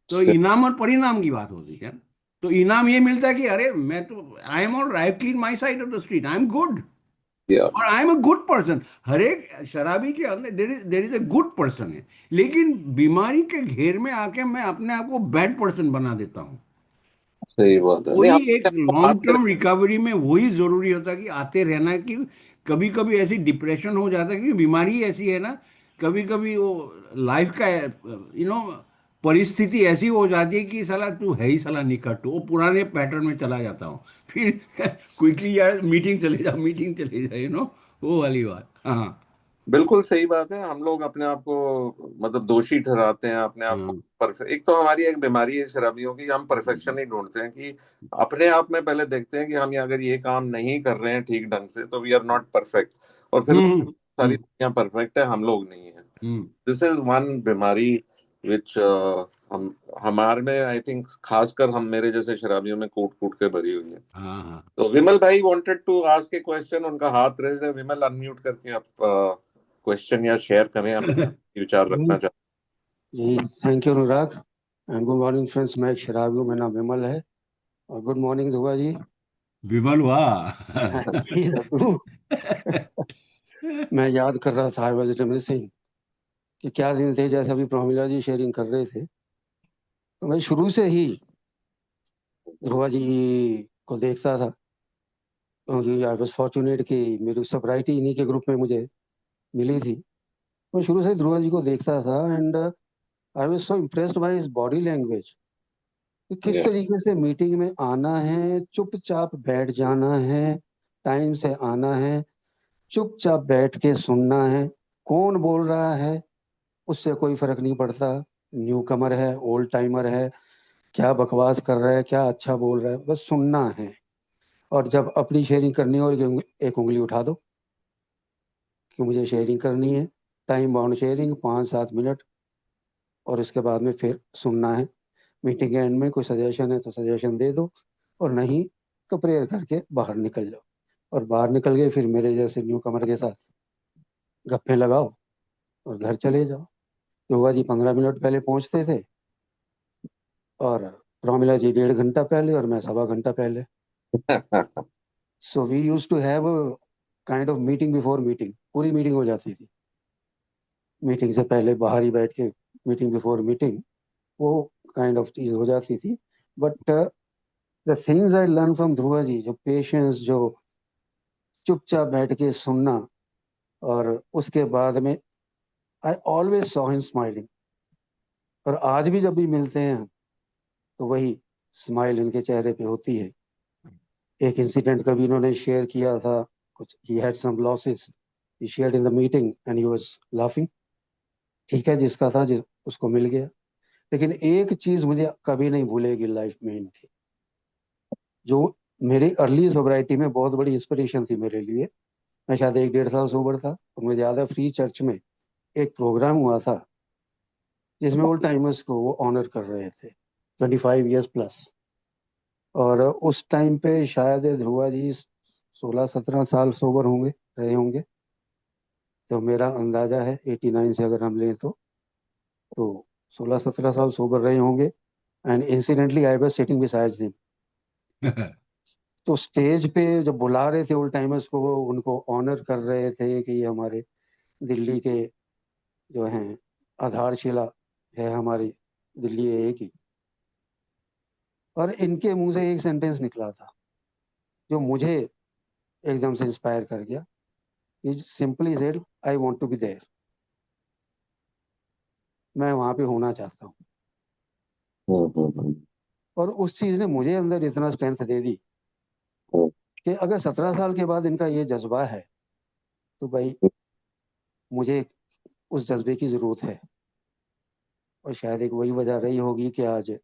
तो से- इनाम और परिणाम की बात होती है। तो इनाम ये मिलता है कि अरे मैं तो, I am all, I clean my side of the street, I am good, या और I am a good person. हर एक शराबी के अंदर there is a good person है। लेकिन बीमारी के घेर में आके मैं अपने आप को बैड पर्सन बना देता हूँ। सही बात है। नहीं, वही हम एक बात लॉन्ग करें। टर्म रिकवरी में वही जरूरी होता है कि आते रहना है। कि कभी कभी ऐसी डिप्रेशन हो जाता है, क्योंकि बीमारी ही ऐसी है ना। कभी कभी वो लाइफ का परिस्थिति ऐसी हो जाती है कि साला तू है ही साला निकट, वो पुराने पैटर्न में चला जाता हूँ फिर क्विकली यार मीटिंग चले जाओ, मीटिंग चले जाओ, वो वाली बात। हाँ। बिल्कुल सही बात है। हम लोग अपने आप को मतलब दोषी ठहराते हैं अपने आप को। हाँ। परफेक्ट, एक तो हमारी एक बीमारी है शराबियों की, हम परफेक्शन ही ढूंढते हैं कि अपने आप में पहले देखते हैं कि हम अगर ये काम नहीं कर रहे हैं ठीक ढंग से तो वी आर नॉट परफेक्ट, और फिर हम्म। सारी दुनिया परफेक्ट है, हम लोग नहीं है। हम्म। दिस इज वन बीमारी विच हम हमारे में आई थिंक खासकर हम मेरे जैसे शराबियों में कूट कूट के भरी हुई है। हाँ हाँ। तो विमल भाई wanted to ask a question, उनका हाथ रेज है। विमल, अनम्यूट करके आप क्वेश्चन या शेयर करें अपने विचार रखना जी चाहते जी, thank you Anurag and good morning friends. मैं एक शराबी हूँ, मेरा नाम विमल है। और गुड मॉर्निंग ध्रुवा जी। विमल हुआ। जी रघु, मैं याद कर रहा था, आई वाज रिमिनिसिंग कि क्या दिन थे। जैसे अभी प्रमिला जी शेयरिंग कर रहे थे, तो मैं शुरू से ही ध्रुवा जी को देखता था, क्योंकि आई वाज फॉर्चुनेट कि मेरी सोब्राइटी इन्हीं के ग्रुप में मुझे मिली थी। मैं शुरू से ध्रुवा जी को देखता था and I was so impressed by his body language कि किस हैं? तरीके से मीटिंग में आना है, चुपचाप बैठ जाना है, टाइम से आना है, चुपचाप बैठ के सुनना है। कौन बोल रहा है उससे कोई फर्क नहीं पड़ता, न्यू कमर है, ओल्ड टाइमर है, क्या बकवास कर रहा है, क्या अच्छा बोल रहा है, बस सुनना है। और जब अपनी शेयरिंग करनी हो, एक उंगली उठा दो कि मुझे शेयरिंग करनी है। टाइम बाउंड शेयरिंग 5-7 मिनट, और इसके बाद में फिर सुनना है। मीटिंग के एंड में कोई सजेशन है तो सजेशन दे दो, और नहीं तो प्रेयर करके बाहर निकल जाओ। और बाहर निकल गए फिर मेरे जैसे न्यू कमर के साथ गप्पे लगाओ और घर चले जाओ। ध्रुवा जी 15 मिनट पहले पहुंचते थे, और प्रोमिला जी 1.5 घंटा पहले, और मैं 1.25 घंटा पहले। So we used to have kind of meeting before meeting, पूरी मीटिंग हो जाती थी। मीटिंग से पहले बाहर ही बैठ के मीटिंग बिफोर मीटिंग, वो काइंड ऑफ चीज हो जाती थी। But the things I learn from Dhruva ji, जो पेशेंस, जो चुपचाप बैठ के सुनना, और उसके बाद में I always saw him smiling. और आज भी जब भी मिलते हैं तो वही स्माइल इनके चेहरे पे होती है। एक इंसिडेंट कभी इन्होंने शेयर किया था, कुछ he had some losses, he shared in the meeting and he was laughing. ठीक है, जिसका था उसको मिल गया। लेकिन एक चीज मुझे कभी नहीं भूलेगी लाइफ में इनकी, जो मेरी अर्ली सोब्राइटी में बहुत बड़ी इंस्पिरेशन थी मेरे लिए। मैं शायद 1-1.5 साल सोबर था, और मुझे याद है फ्री चर्च में एक प्रोग्राम हुआ था जिसमें ओल्ड टाइमर्स को वो ऑनर कर रहे थे, 25 ईयर्स प्लस। और उस टाइम पे शायद ध्रुवा जी 16-17 साल सोबर रहे होंगे, तो मेरा अंदाजा है 89 से अगर हम लें तो 16-17 साल सोबर रहे होंगे। And incidentally I was sitting beside him. तो स्टेज पे जब बुला रहे थे ओल्ड टाइमर्स को, वो उनको ऑनर कर रहे थे कि ये हमारे दिल्ली के जो हैं आधारशिला है हमारी दिल्ली ए की। और इनके मुंह से एक सेंटेंस निकला था जो मुझे एकदम से इंस्पायर कर गया। He simply said, I want to be there. मैं वहां पे होना चाहता हूँ। हम्म। और उस चीज ने मुझे अंदर इतना स्ट्रेंथ दे दी हम्म। कि अगर 17 साल के बाद इनका ये जज्बा है, तो भाई मुझे उस जज्बे की जरूरत है। और शायद एक वही वजह रही होगी कि आज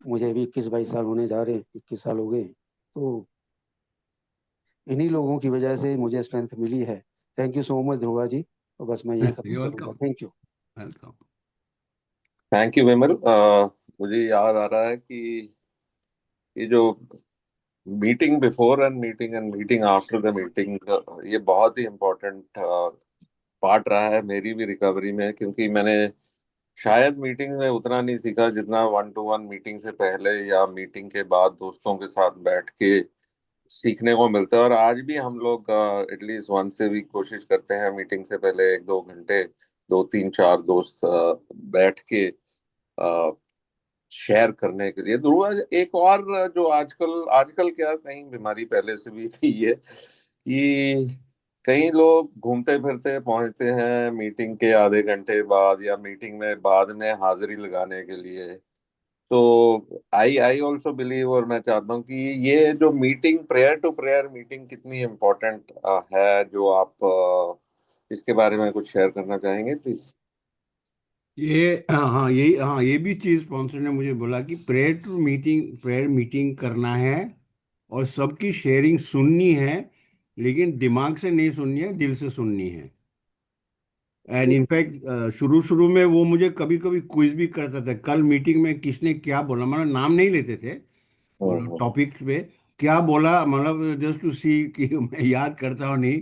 मुझे भी 21-22 साल होने जा रहे हैं, 21 साल हो गए। तो इन्हीं लोगों की वजह से मुझे स्ट्रेंथ मिली है। Thank you so much Dhruva ji. और बस मैं यही खत्म यू करूंगा। Welcome. Thank you. Welcome. Thank you Vimal. मुझे याद आ रहा है कि ये जो meeting before and meeting after the meeting, ये बहुत ही इम्पोर्टेंट पार्ट रहा है मेरी भी रिकवरी में, क्योंकि मैंने शायद मीटिंग में उतना नहीं सीखा जितना 1-to-1 मीटिंग से पहले या मीटिंग के बाद दोस्तों के साथ बैठ के सीखने को मिलता है। और आज भी हम लोग एटलीस्ट वन से भी कोशिश करते हैं मीटिंग से पहले 1-2 घंटे, 2-3-4 दोस्त बैठ के शेयर करने के लिए। तो एक और जो आजकल आजकल क्या, कहीं बीमारी पहले से भी थी ये, कि कई लोग घूमते फिरते पहुंचते हैं मीटिंग के आधे घंटे बाद या मीटिंग में बाद में हाजिरी लगाने के लिए। तो आई आई ऑल्सो बिलीव, और मैं चाहता हूँ कि ये जो meeting, prayer to prayer meeting कितनी इम्पोर्टेंट है, जो आप इसके बारे में कुछ शेयर करना चाहेंगे प्लीज। ये हाँ, ये भी चीज स्पॉन्सर ने मुझे बोला कि प्रेयर मीटिंग करना है और सबकी शेयरिंग सुननी है, लेकिन दिमाग से नहीं सुननी है, दिल से सुननी है। एंड इनफैक्ट शुरू शुरू में वो मुझे कभी कभी क्विज भी करता था, कल मीटिंग में किसने क्या बोला, मतलब नाम नहीं लेते थे, हम्म। टॉपिक पे क्या बोला, मतलब जस्ट टू सी कि मैं याद करता हूँ नहीं।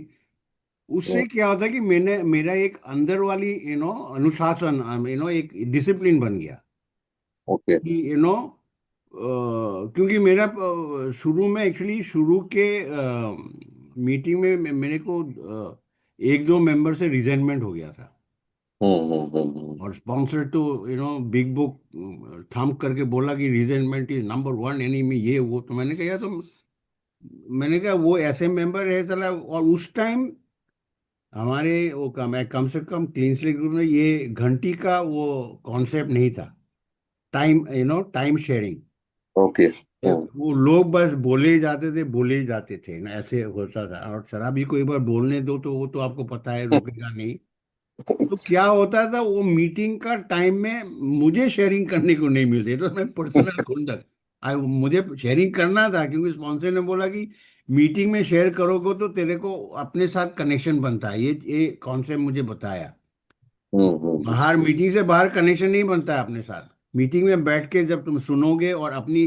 उससे क्या होता है कि मैंने मेरा एक अंदर वाली अनुशासन, एक डिसिप्लिन बन गया ओके। कि क्योंकि मेरा शुरू में एक्चुअली शुरू के मीटिंग में मेरे को 1-2 मेंबर से रिजेंटमेंट हो गया था। और स्पॉन्सर तो बिग बुक थंब करके बोला कि रिजेंटमेंट इज नंबर 1 एनिमी, ये वो। तो मैंने कहा यार, तो मैंने कहा वो ऐसे मेंबर है चला। और उस टाइम हमारे वो कम से कम क्लीन स्लेट ग्रुप में ये घंटी का वो कॉन्सेप्ट नहीं था, टाइम शेयरिंग। ओके। वो लोग बस बोले ही जाते थे, बोले ही जाते थे ना, ऐसे होता था। और शराबी को एक बार बोलने दो तो वो तो आपको पता है रुकेगा नहीं। तो क्या होता था, वो मीटिंग का टाइम में मुझे शेयरिंग करने को नहीं मिलती, तो मैं पर्सनल खुंदक मुझे शेयरिंग करना था, क्योंकि स्पॉन्सर ने बोला कि मीटिंग में शेयर करोगे तो तेरे को अपने साथ कनेक्शन बनता है। ये कॉन्सेप्ट मुझे बताया। बाहर मीटिंग से बाहर कनेक्शन नहीं बनता है अपने साथ, मीटिंग में बैठ के जब तुम सुनोगे और अपनी,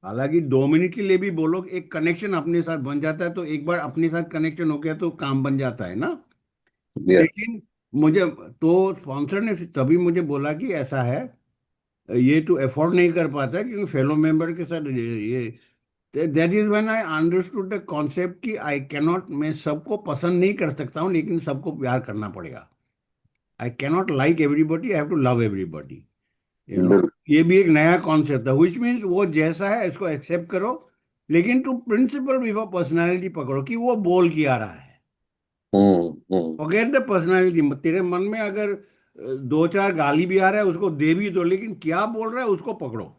हालांकि 2 मिनट के लिए भी बोलो, एक कनेक्शन अपने साथ बन जाता है। तो एक बार अपने साथ कनेक्शन हो गया तो काम बन जाता है ना। या। लेकिन मुझे तो स्पॉन्सर ने तभी मुझे बोला कि ऐसा है, ये तो अफोर्ड नहीं कर पाता है, क्योंकि फेलो मेंबर के साथ ये that is when I understood the concept कि आई कैनॉट, मैं सबको पसंद नहीं कर सकता हूँ, लेकिन सबको प्यार करना पड़ेगा। I cannot like everybody, I have to love everybody. बिल्कुल। ये भी एक नया कॉन्सेप्ट है, विच मीन्स वो जैसा है इसको एक्सेप्ट करो, लेकिन तू प्रिंसिपल बिफोर पर्सनालिटी पकड़ो कि वो बोल क्या रहा है। हम्म। Forget the personality. तेरे मन में अगर 2-4 गाली भी आ रहा है उसको दे भी दो, लेकिन क्या बोल रहा है उसको पकड़ो।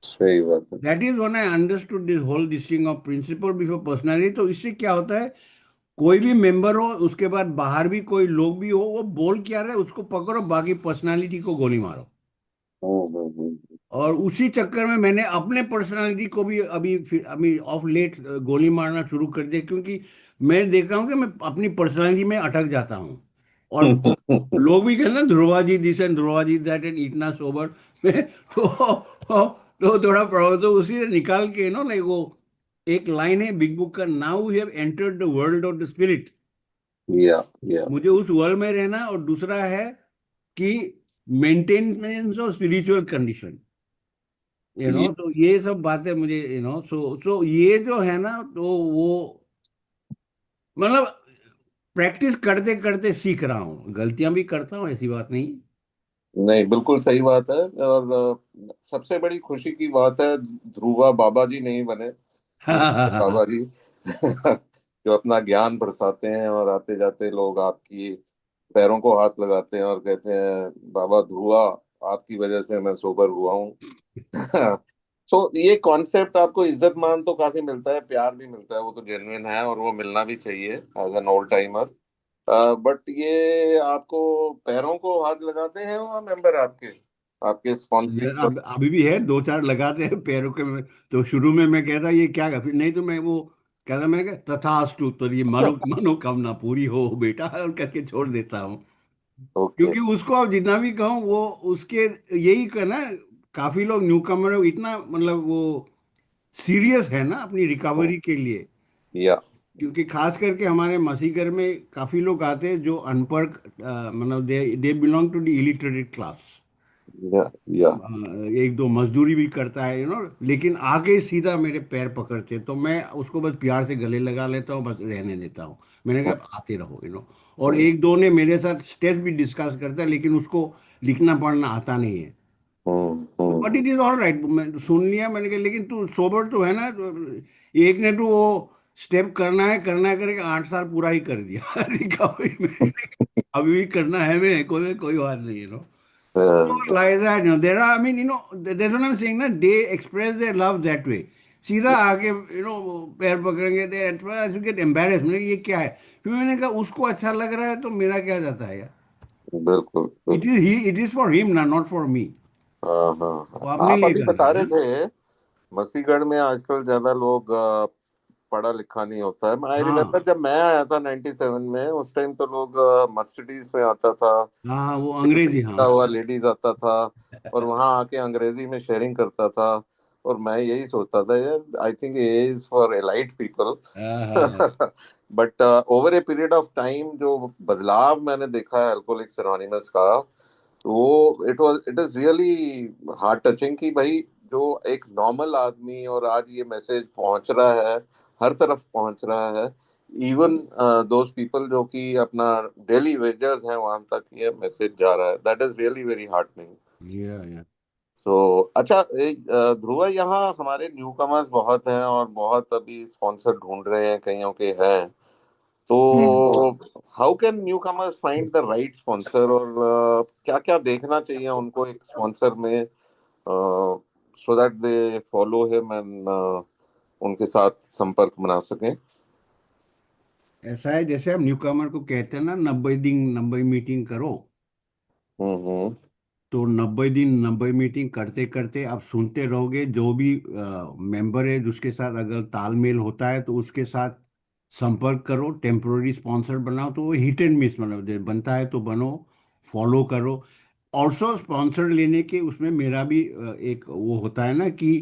सही बात है। That is when I understood this whole this thing of principle before personality. तो इससे क्या होता है, कोई भी मेंबर हो, उसके बाद बाहर भी कोई लोग भी हो, वो बोल क्या रहे उसको पकड़ो, बाकी पर्सनालिटी को गोली मारो। हम्म। और उसी चक्कर में मैंने अपने पर्सनालिटी को भी अभी ऑफ लेट गोली मारना शुरू कर दिया, क्योंकि मैं देखा हूँ कि मैं अपनी पर्सनालिटी में अटक जाता हूँ। और लोग भी कहते हैं ना, Dhruva ji this and Dhruva ji that and इतना सोबर में तो थोड़ा प्रॉब्लम तो उसी से निकाल के नो, लाइक वो एक लाइन है बिग बुक का, now we have entered the world of the spirit. या या मुझे उस वर्ल्ड में रहना, और दूसरा है कि मेंटेनेंस ऑफ स्पिरिचुअल कंडीशन, तो ये सब बातें मुझे सो ये जो है ना, तो वो मतलब प्रैक्टिस करते करते सीख रहा हूँ, गलतियां भी करता हूँ, ऐसी बात नहीं। नहीं, बिल्कुल सही बात है। और सबसे बड़ी खुशी की बात है, ध्रुवा बाबा जी नहीं बने, ध्रुव बाबा जी जो अपना ज्ञान बरसाते हैं, और आते जाते लोग आपकी पैरों को हाथ लगाते हैं और कहते हैं बाबा ध्रुवा, आपकी वजह से मैं सोबर हुआ हूँ। तो ये कॉन्सेप्ट आपको इज्जत मान तो काफी मिलता है, प्यार भी मिलता है, वो तो जेन्युइन है और वो मिलना भी चाहिए as an old timer. But ये आपको पैरों को हाथ लगाते हैं वो मेंबर आपके, आपके स्पॉन्सर। अभी भी है, दो चार लगाते हैं पैरों के में। तो शुरू में मैं कहता ये क्या फिर नहीं, तो मैं वो कहता, मैंने कहा तथास्तु, तो ये मनोकामना पूरी हो बेटा, और करके छोड़ देता हूँ। ओके। क्योंकि उसको अब जितना भी कहूँ वो उसके यही कहना, काफी लोग न्यू कमर इतना मतलब वो सीरियस है ना अपनी रिकवरी के लिए। या क्योंकि खास करके हमारे मसीह घर में काफी लोग आते हैं जो अनपढ़, मतलब they they belong to the illiterate class. या या एक दो मजदूरी भी करता है लेकिन आके सीधा मेरे पैर पकड़ते, तो मैं उसको बस प्यार से गले लगा लेता हूँ, बस रहने देता हूँ। मैंने कहा आते रहो और एक दो ने मेरे साथ स्टेप्स भी डिस्कस करता है, लेकिन उसको लिखना पढ़ना आता नहीं है। But it is all right, मैं सुन लिया, मैंने कहा लेकिन तू सोबर तो है ना, तो एक ने तो वो स्टेप करना है करके 8 साल पूरा ही कर दिया रिकवरी में। अभी भी करना है, मैं कोई कोई बात नहीं So like that, there are, I mean, that's what I'm saying, na, they express their love that way. सीधा आके पैर पकड़ेंगे, they at first you get embarrassed, मैंने कहा ये क्या है, फिर मैंने कहा उसको अच्छा लग रहा है तो मेरा क्या जाता है यार। बिल्कुल इट इज बिल्कुल। ही, इट इज फॉर हिम ना, नॉट फॉर मी। हाँ हाँ वो हाँ, अपने आप लिए अभी कर रहा बता है रहे ना। थे मसीहगढ़ में आजकल ज्यादा लोग पढ़ा लिखा नहीं होता है। आई रिमेम्बर हाँ जब मैं आया था 97 में, उस टाइम तो लोग मर्सिडीज में आता था, हाँ हाँ, वो एक अंग्रेजी, बैठा हाँ हुआ लेडीज आता था और वहां आके अंग्रेजी में शेयरिंग करता था। और मैं यही सोचता था यार, आई थिंक ये इज फॉर एलाइट पीपल। हाँ हाँ हाँ। But over a period of time जो बदलाव मैंने देखा है अल्कोहलिक्स एनोनिमस का, तो it is really heart touching कि भाई जो एक नॉर्मल आदमी, और आज ये मैसेज पहुंच रहा है, हर तरफ पहुंच रहा है, इवन दोज पीपल जो कि अपना डेली वेजर्स हैं, वहां तक ये मैसेज जा रहा है। That is really very heartening. या तो अच्छा, ध्रुव, यहाँ हमारे न्यू कमर्स बहुत हैं और बहुत अभी स्पॉन्सर ढूंढ रहे हैं, कईयों के हैं। तो how can new commerce find the right sponsor, और क्या क्या देखना चाहिए उनको एक स्पॉन्सर में, so that they follow him and उनके साथ संपर्क बना सकें। ऐसा है, जैसे हम न्यू कमर को कहते हैं ना, 90 दिन 90 मीटिंग करो। हम्म। तो 90 दिन 90 मीटिंग करते करते आप सुनते रहोगे, जो भी मेंबर है जिसके साथ अगर तालमेल होता है तो उसके साथ संपर्क करो, टेम्पोररी स्पॉन्सर बनाओ, तो वो हिट एंड मिस, मतलब बनता है तो बनो, फॉलो करो। ऑल्सो स्पॉन्सर लेने के उसमें मेरा भी एक वो होता है ना कि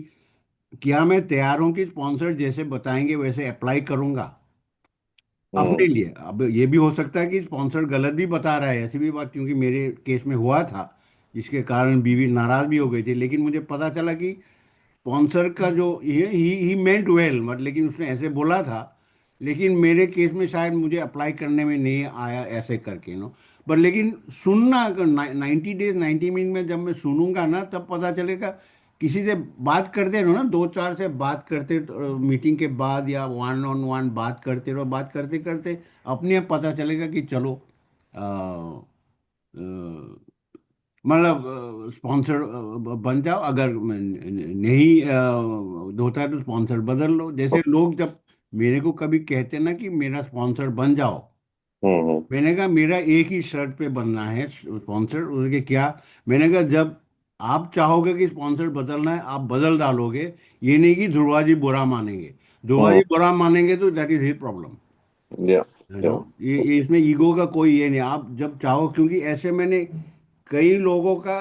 क्या मैं तैयार हूँ कि स्पॉन्सर जैसे बताएंगे वैसे अप्लाई करूंगा अपने हम्म लिए। अब ये भी हो सकता है कि स्पॉन्सर गलत भी बता रहा है, ऐसी भी बात, क्योंकि मेरे केस में हुआ था, जिसके कारण बीवी नाराज भी हो गई थी, लेकिन मुझे पता चला कि स्पॉन्सर का जो ही मेंट वेल, मतलब लेकिन उसने ऐसे बोला था, लेकिन मेरे केस में शायद मुझे अप्लाई करने में नहीं आया ऐसे करके पर लेकिन सुनना, 90 डेज 90 मिनट में जब मैं सुनूंगा ना, तब पता चलेगा। किसी से बात करते रहो ना, दो चार से बात करते मीटिंग के बाद, या वन ऑन वन बात करते रहो, बात करते करते अपने आप पता चलेगा कि चलो मतलब स्पॉन्सर बन जाओ, अगर नहीं होता है तो स्पॉन्सर बदल लो। जैसे लोग जब मेरे को कभी कहते ना कि मेरा स्पॉन्सर बन जाओ, हम्म, मैंने कहा मेरा एक ही शर्ट पे बनना है स्पॉन्सर। उसके क्या, मैंने कहा जब आप चाहोगे कि स्पॉन्सर बदलना है आप बदल डालोगे, ये नहीं कि ध्रुवा जी बुरा मानेंगे। ध्रुवा हम्म, जी बुरा मानेंगे तो दैट इज हिज प्रॉब्लम, या है या नो। ये इसमें ईगो का कोई ये नहीं, आप जब चाहो, क्योंकि ऐसे मैंने कई लोगों का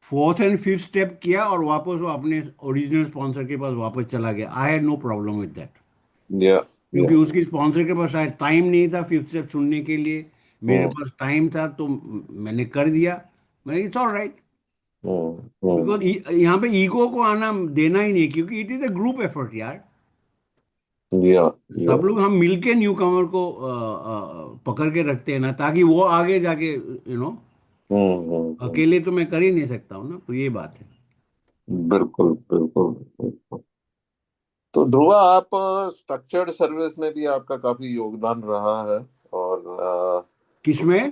फोर्थ एंड फिफ्थ स्टेप किया और वापस वो अपने ओरिजिनल स्पॉन्सर के पास वापस चला गया। I had no problem with that, या या क्योंकि उसकी स्पॉन्सर के पास शायद टाइम नहीं था फिफ्थ स्टेप सुनने के लिए, मेरे हम्म, पास टाइम था तो मैंने कर दिया। मैंने इट्स ऑल राइट, बिकॉज यहाँ पे ईगो को आना देना ही नहीं, क्योंकि it is a group effort यार। या या सब लोग हम मिलके न्यू कमर को पकड़ के रखते हैं ना, ताकि वो आगे जाके हम्म। अकेले तो मैं कर ही नहीं सकता हूँ ना, तो ये बात है। बिल्कुल बिल्कुल बिल्कुल। तो ध्रुवा, आप स्ट्रक्चर्ड सर्विस में भी आपका काफी योगदान रहा है, और किसमें?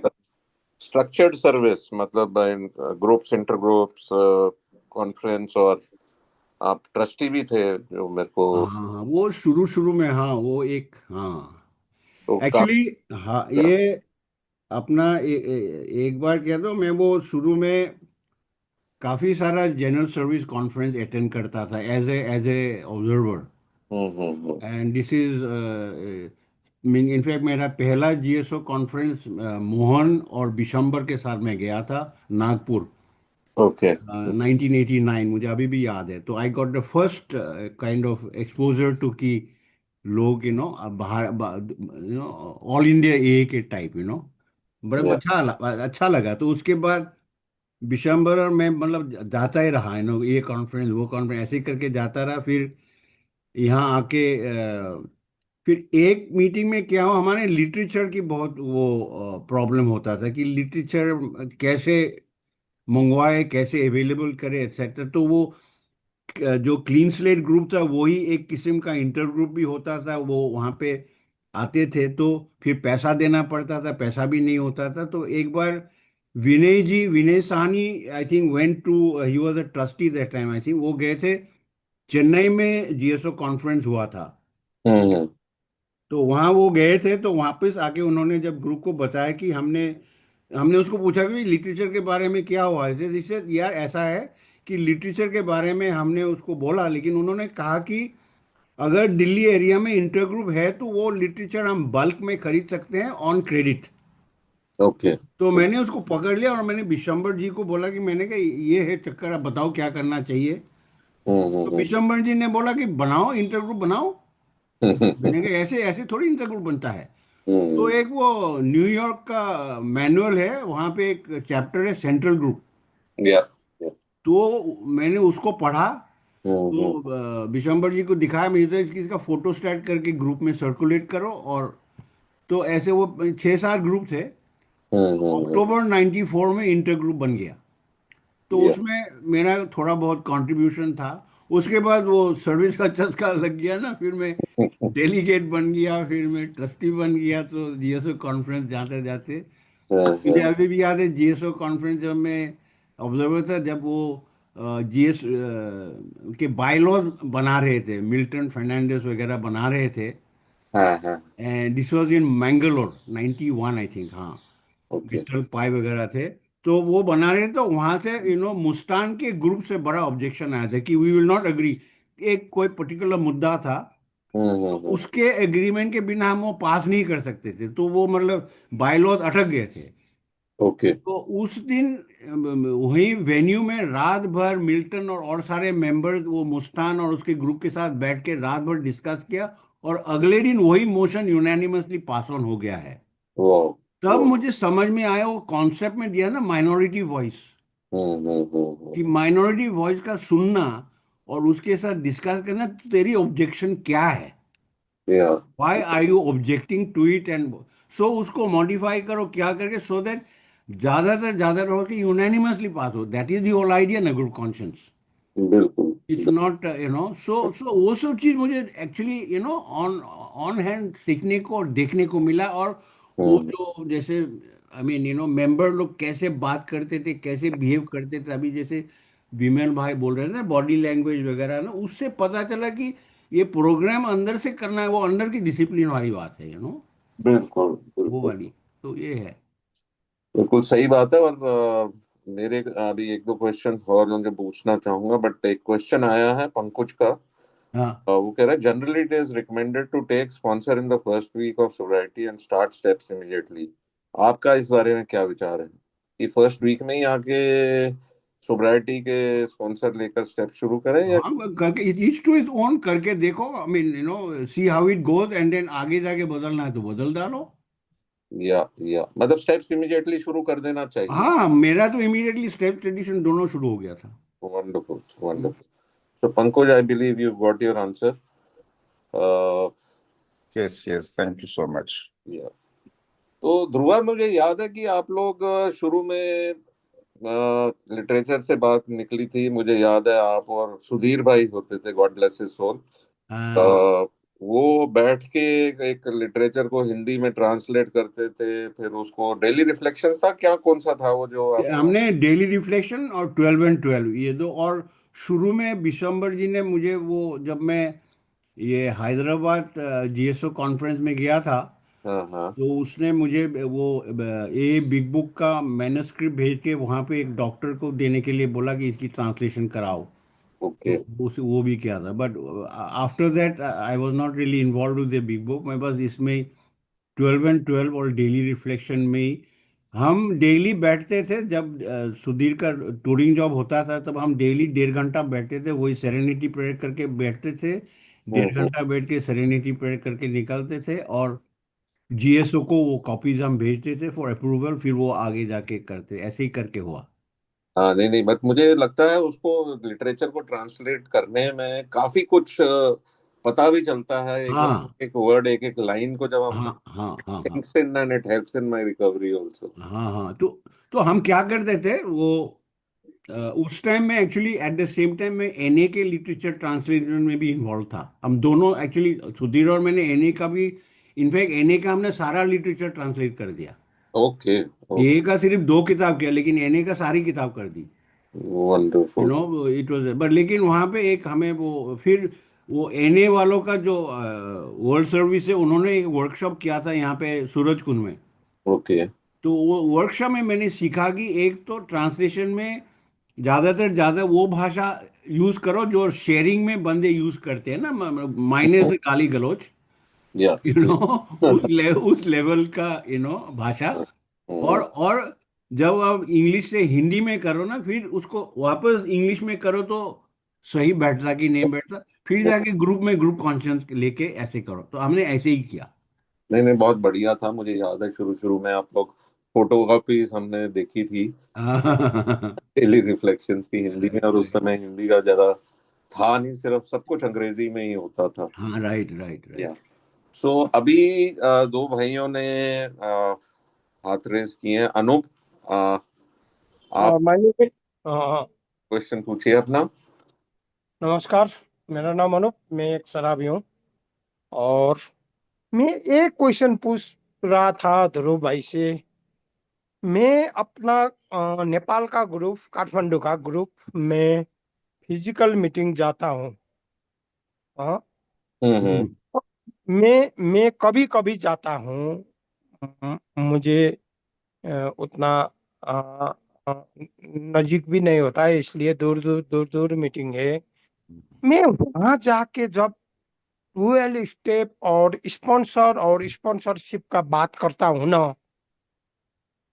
स्ट्रक्चर्ड सर्विस मतलब ग्रुप्स, इंटर ग्रुप्स, कॉन्फ्रेंस, और आप ट्रस्टी भी थे जो मेरे को। हाँ हाँ, वो शुरू शुरू में, हाँ वो एक, हाँ तो एक्चुअली, काफी। हाँ ये अपना एक बार क्या, तो मैं वो शुरू में काफ़ी सारा जनरल सर्विस कॉन्फ्रेंस अटेंड करता था as a observer. Hmm. And this is mean in fact मेरा पहला जीएसओ कॉन्फ्रेंस मोहन और बिशंबर के साथ में गया था, नागपुर, ओके। 1989, मुझे अभी भी याद है। तो I got the first kind of exposure to कि लोग बाहर, ऑल इंडिया ए के टाइप, बड़ा या अच्छा लगा। तो उसके बाद दिसंबर और मैं मतलब जाता ही रहा, ये कॉन्फ्रेंस वो कॉन्फ्रेंस ऐसे ही करके जाता रहा। फिर यहाँ आके फिर एक मीटिंग में क्या हो, हमारे लिटरेचर की बहुत वो प्रॉब्लम होता था कि लिटरेचर कैसे मंगवाए, कैसे अवेलेबल करे, एक्सेट्रा। तो वो जो क्लीन स्लेट ग्रुप था वही एक किस्म का इंटर ग्रुप भी होता था, वो वहाँ पे आते थे। तो फिर पैसा देना पड़ता था, पैसा भी नहीं होता था। तो एक बार Vinay Sahni, I think went to, he was a trustee that time, I think वो गए थे चेन्नई में, जीएसओ कॉन्फ्रेंस हुआ था। हम्म तो वहाँ वो गए थे, तो वापस आके उन्होंने जब ग्रुप को बताया कि हमने हमने उसको पूछा कि लिटरेचर के बारे में क्या हुआ है, इससे यार ऐसा है कि लिटरेचर के बारे में हमने उसको बोला, लेकिन उन्होंने कहा कि अगर दिल्ली एरिया में इंटर ग्रुप है तो वो लिटरेचर हम बल्क में खरीद सकते हैं ऑन क्रेडिट। ओके। तो मैंने उसको पकड़ लिया और मैंने बिशंबर जी को बोला कि मैंने कहा ये है चक्कर, आप बताओ क्या करना चाहिए। तो हम्म। बिशंबर जी ने बोला कि बनाओ इंटर ग्रुप बनाओ। मैंने हम्म कहा ऐसे ऐसे थोड़ी इंटर ग्रुप बनता है। तो हम्म, एक वो न्यूयॉर्क का मैनुअल है, वहाँ पे एक चैप्टर है सेंट्रल ग्रुप। या या तो मैंने उसको पढ़ा। तो हम्म बिशंबर जी को दिखाया, मुझे तो इसका फोटो स्टैट करके ग्रुप में सर्कुलेट करो। और तो ऐसे वो 6-7 ग्रुप थे। हम्म। अक्टूबर 94 में इंटर ग्रुप बन गया। तो या उसमें मेरा थोड़ा बहुत कंट्रीब्यूशन था। उसके बाद वो सर्विस का चस्का लग गया ना, फिर मैं डेलीगेट बन गया, फिर मैं ट्रस्टी बन गया। तो जीएसओ कॉन्फ्रेंस जाते जाते मुझे अभी भी याद है, जीएसओ कॉन्फ्रेंस जब मैं ऑब्जर्वर था, जब वो जीएस के बायलॉज बना रहे थे, मिल्टन फर्नांडिस वगैरह बना रहे थे। हाँ हाँ। And this was in Mangalore 91 I think, हाँ। ओके। विट्ठल पाई वगैरह थे। तो वो बना रहे थे, तो वहां से मुस्तान के ग्रुप से बड़ा ऑब्जेक्शन आया था कि वी विल नॉट एग्री। एक कोई पर्टिकुलर मुद्दा था, तो हम्म। उसके एग्रीमेंट के बिना हम वो पास नहीं कर सकते थे। तो वो मतलब बायलॉज अटक गए थे। ओके। तो उस दिन वही वेन्यू में रात भर मिल्टन और सारे मेंबर्स, वो मुस्तान और उसके ग्रुप के साथ बैठ के रात भर डिस्कस किया। और अगले दिन वही मोशन यूनानिमसली पास ऑन हो गया है। वाह। तब वाह। मुझे समझ में आया, वो कॉन्सेप्ट में दिया ना माइनॉरिटी वॉइस, कि हम्म। माइनॉरिटी वॉइस का सुनना और उसके साथ डिस्कस करना, तो तेरी ऑब्जेक्शन क्या है, या why are you objecting to it, and so उसको मॉडिफाई करो क्या करके, सो दैट ज्यादातर ज्यादा रहो कि यूनानिमसली पास हो। That is the whole idea ना, ग्रुप कॉन्शियंस। बिल्कुल इट्स नॉट सो वो सब चीज मुझे एक्चुअली ऑन ऑन हैंड सीखने को और देखने को मिला। और वो हम्म जो जैसे आई मीन मेंबर लोग कैसे बात करते थे, कैसे बिहेव करते थे। अभी जैसे विमल भाई बोल रहे थे ना, बॉडी लैंग्वेज वगैरह ना, उससे पता चला कि ये प्रोग्राम अंदर से करना है, वो अंदर की डिसिप्लिन वाली बात है, बिल्कुल वो बिल्कुल। वाली। तो ये है। बिल्कुल सही बात है। और मेरे अभी एक दो क्वेश्चन और मुझे पूछना चाहूंगा, बट एक क्वेश्चन आया है पंकज का। हाँ वो कह रहा है generally it is recommended to take sponsor in the first week of sobriety and start steps immediately. आपका इस बारे में क्या विचार है कि फर्स्ट वीक में ही आके सोब्राइटी के स्पॉन्सर लेकर स्टेप शुरू करें, या हाँ, वो करके ईच टू इज ओन करके देखो। I mean see how it goes, and then आगे जाके बदलना है तो बदल डालो। या मतलब स्टेप्स इमीडिएटली शुरू कर देना चाहिए? हाँ, मेरा तो इमीडिएटली स्टेप ट्रेडिशन दोनों शुरू हो गया था। Wonderful वंडरफul. So Pankaj, I believe you got your answer. Uh, Yes, yes. Thank you so much. yeah. तो ध्रुवा, मुझे याद है कि आप लोग शुरू में लिटरेचर से बात निकली थी। मुझे याद है आप और सुधीर भाई होते थे, गॉड ब्लेस हिज सोल। हाँ, वो बैठ के एक लिटरेचर को हिंदी में ट्रांसलेट करते थे, फिर उसको डेली रिफ्लेक्शंस था क्या, कौन सा था वो जो आप? हमने डेली रिफ्लेक्शन और 12 and 12 ये दो। और शुरू में विशंबर जी ने मुझे वो, जब मैं ये हैदराबाद जीएसओ कॉन्फ्रेंस में गया था, हाँ हाँ। तो उसने मुझे वो ये बिग बुक का मैन्युस्क्रिप्ट भेज के वहाँ पे एक डॉक्टर को देने के लिए बोला कि इसकी ट्रांसलेशन कराओ। ओके। तो उस वो भी किया था, but after that I was not really involve with the big book. मैं बस इसमें 12 and 12 और डेली रिफ्लेक्शन में ही, हम डेली बैठते थे। जब सुधीर का टूरिंग जॉब होता था तब हम डेली 1.5 घंटा बैठते थे, वही सेरेनिटी प्रेयर करके बैठते थे। डेढ़ हम्म। घंटा बैठ के सेरेनिटी प्रेयर करके निकलते थे, और जीएसओ को वो कॉपीज हम भेजते थे फॉर अप्रूवल, फिर वो आगे जाके करते, ऐसे ही करके हुआ। हाँ नहीं नहीं, बट मुझे लगता है उसको लिटरेचर को ट्रांसलेट करने में काफी कुछ पता भी चलता है। हाँ एक एक वर्ड, एक एक लाइन को जब हम हाँ हाँ हाँ हाँ thinks in, and it helps in my recovery also. हाँ हाँ। तो हम क्या करते थे वो, उस टाइम में actually at the same time में एनए के लिटरेचर ट्रांसलेशन में भी इन्वॉल्व था। हम दोनों एक्चुअली, सुधीर और मैंने एनए का भी, इनफैक्ट एनए का हमने सारा लिटरेचर ट्रांसलेट कर दिया। ओके ए ओके। का सिर्फ 2 किताब किया, लेकिन एनए का सारी किताब कर दी। वंडरफुल। इट वाज, बट लेकिन वहाँ पे एक हमें वो, फिर वो एनए वालों का जो वर्ल्ड सर्विस है, उन्होंने एक वर्कशॉप किया था यहाँ पे सूरज कुंड में। ओके। तो वो वर्कशॉप में मैंने सीखा कि एक तो ट्रांसलेशन में ज़्यादातर ज़्यादा वो भाषा यूज़ करो जो शेयरिंग में बंदे यूज़ करते हैं ना, माइनस द गाली गलौज, या उस लेवल का भाषा। और हम्म। और जब आप इंग्लिश से हिंदी में करो ना, फिर उसको वापस इंग्लिश में करो तो सही बैठता कि नहीं बैठता, फिर जाके ग्रुप में ग्रुप कॉन्शियस लेके ऐसे करो। तो हमने ऐसे ही किया। नहीं नहीं, बहुत बढ़िया था। मुझे याद है शुरू शुरू में आप लोग फोटोकॉपीज हमने देखी थी डेली रिफ्लेक्शंस की हिंदी में, और उस समय हिंदी का ज्यादा था नहीं, सिर्फ सब कुछ अंग्रेजी में ही होता था। हाँ, राइट राइट या राइट। सो अभी दो भाइयों ने हाथ रेस किए हैं। अनूप, आप मैंने अ, क्वेश्चन पूछिए अपना। नमस्कार। मेरा नाम अनूप, मैं एक शराबी हूँ। और मैं एक क्वेश्चन पूछ रहा था ध्रुव भाई से। मैं अपना नेपाल का ग्रुप, काठमांडू का ग्रुप में फिजिकल मीटिंग जाता हूँ। हाँ, हम्म। मैं कभी कभी जाता हूँ। मुझे उतना अ, अ, नजीक भी नहीं होता है, इसलिए दूर दूर मीटिंग है। मैं वहां जाके जब 12 स्टेप और स्पॉन्सर और स्पॉन्सरशिप का बात करता हूँ ना,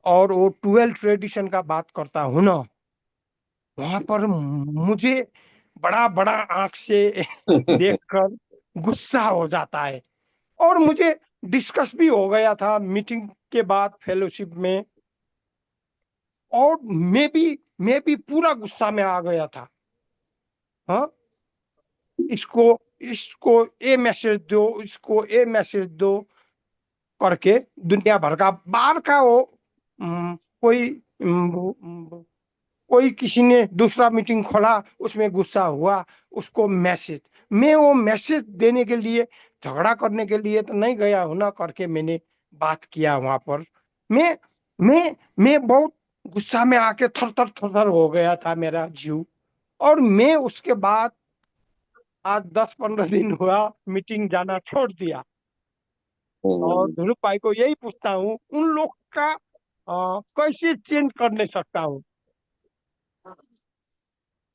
और वो 12 ट्रेडिशन का बात करता हूँ ना, वहां पर मुझे बड़ा बड़ा आंख से देखकर गुस्सा हो जाता है। और मुझे डिस्कस भी हो गया था मीटिंग के बाद फेलोशिप में, और मैं भी पूरा गुस्सा में आ गया था। हाँ, इसको इसको ये मैसेज दो, इसको ये मैसेज दो करके दुनिया भर का बाहर का वो कोई कोई किसी ने दूसरा मीटिंग खोला, उसमें गुस्सा हुआ, उसको मैसेज, मैं वो मैसेज देने के लिए, झगड़ा करने के लिए तो नहीं गया हूं ना, करके मैंने बात किया वहां पर। मैं मैं बहुत गुस्सा में आके थर हो गया था मेरा जीव। और मैं उसके बाद आज 10-15 दिन हुआ मीटिंग जाना छोड़ दिया। और ध्रुव भाई को यही पूछता हूँ, उन लोग का कैसे चेंज करने सकता हूँ?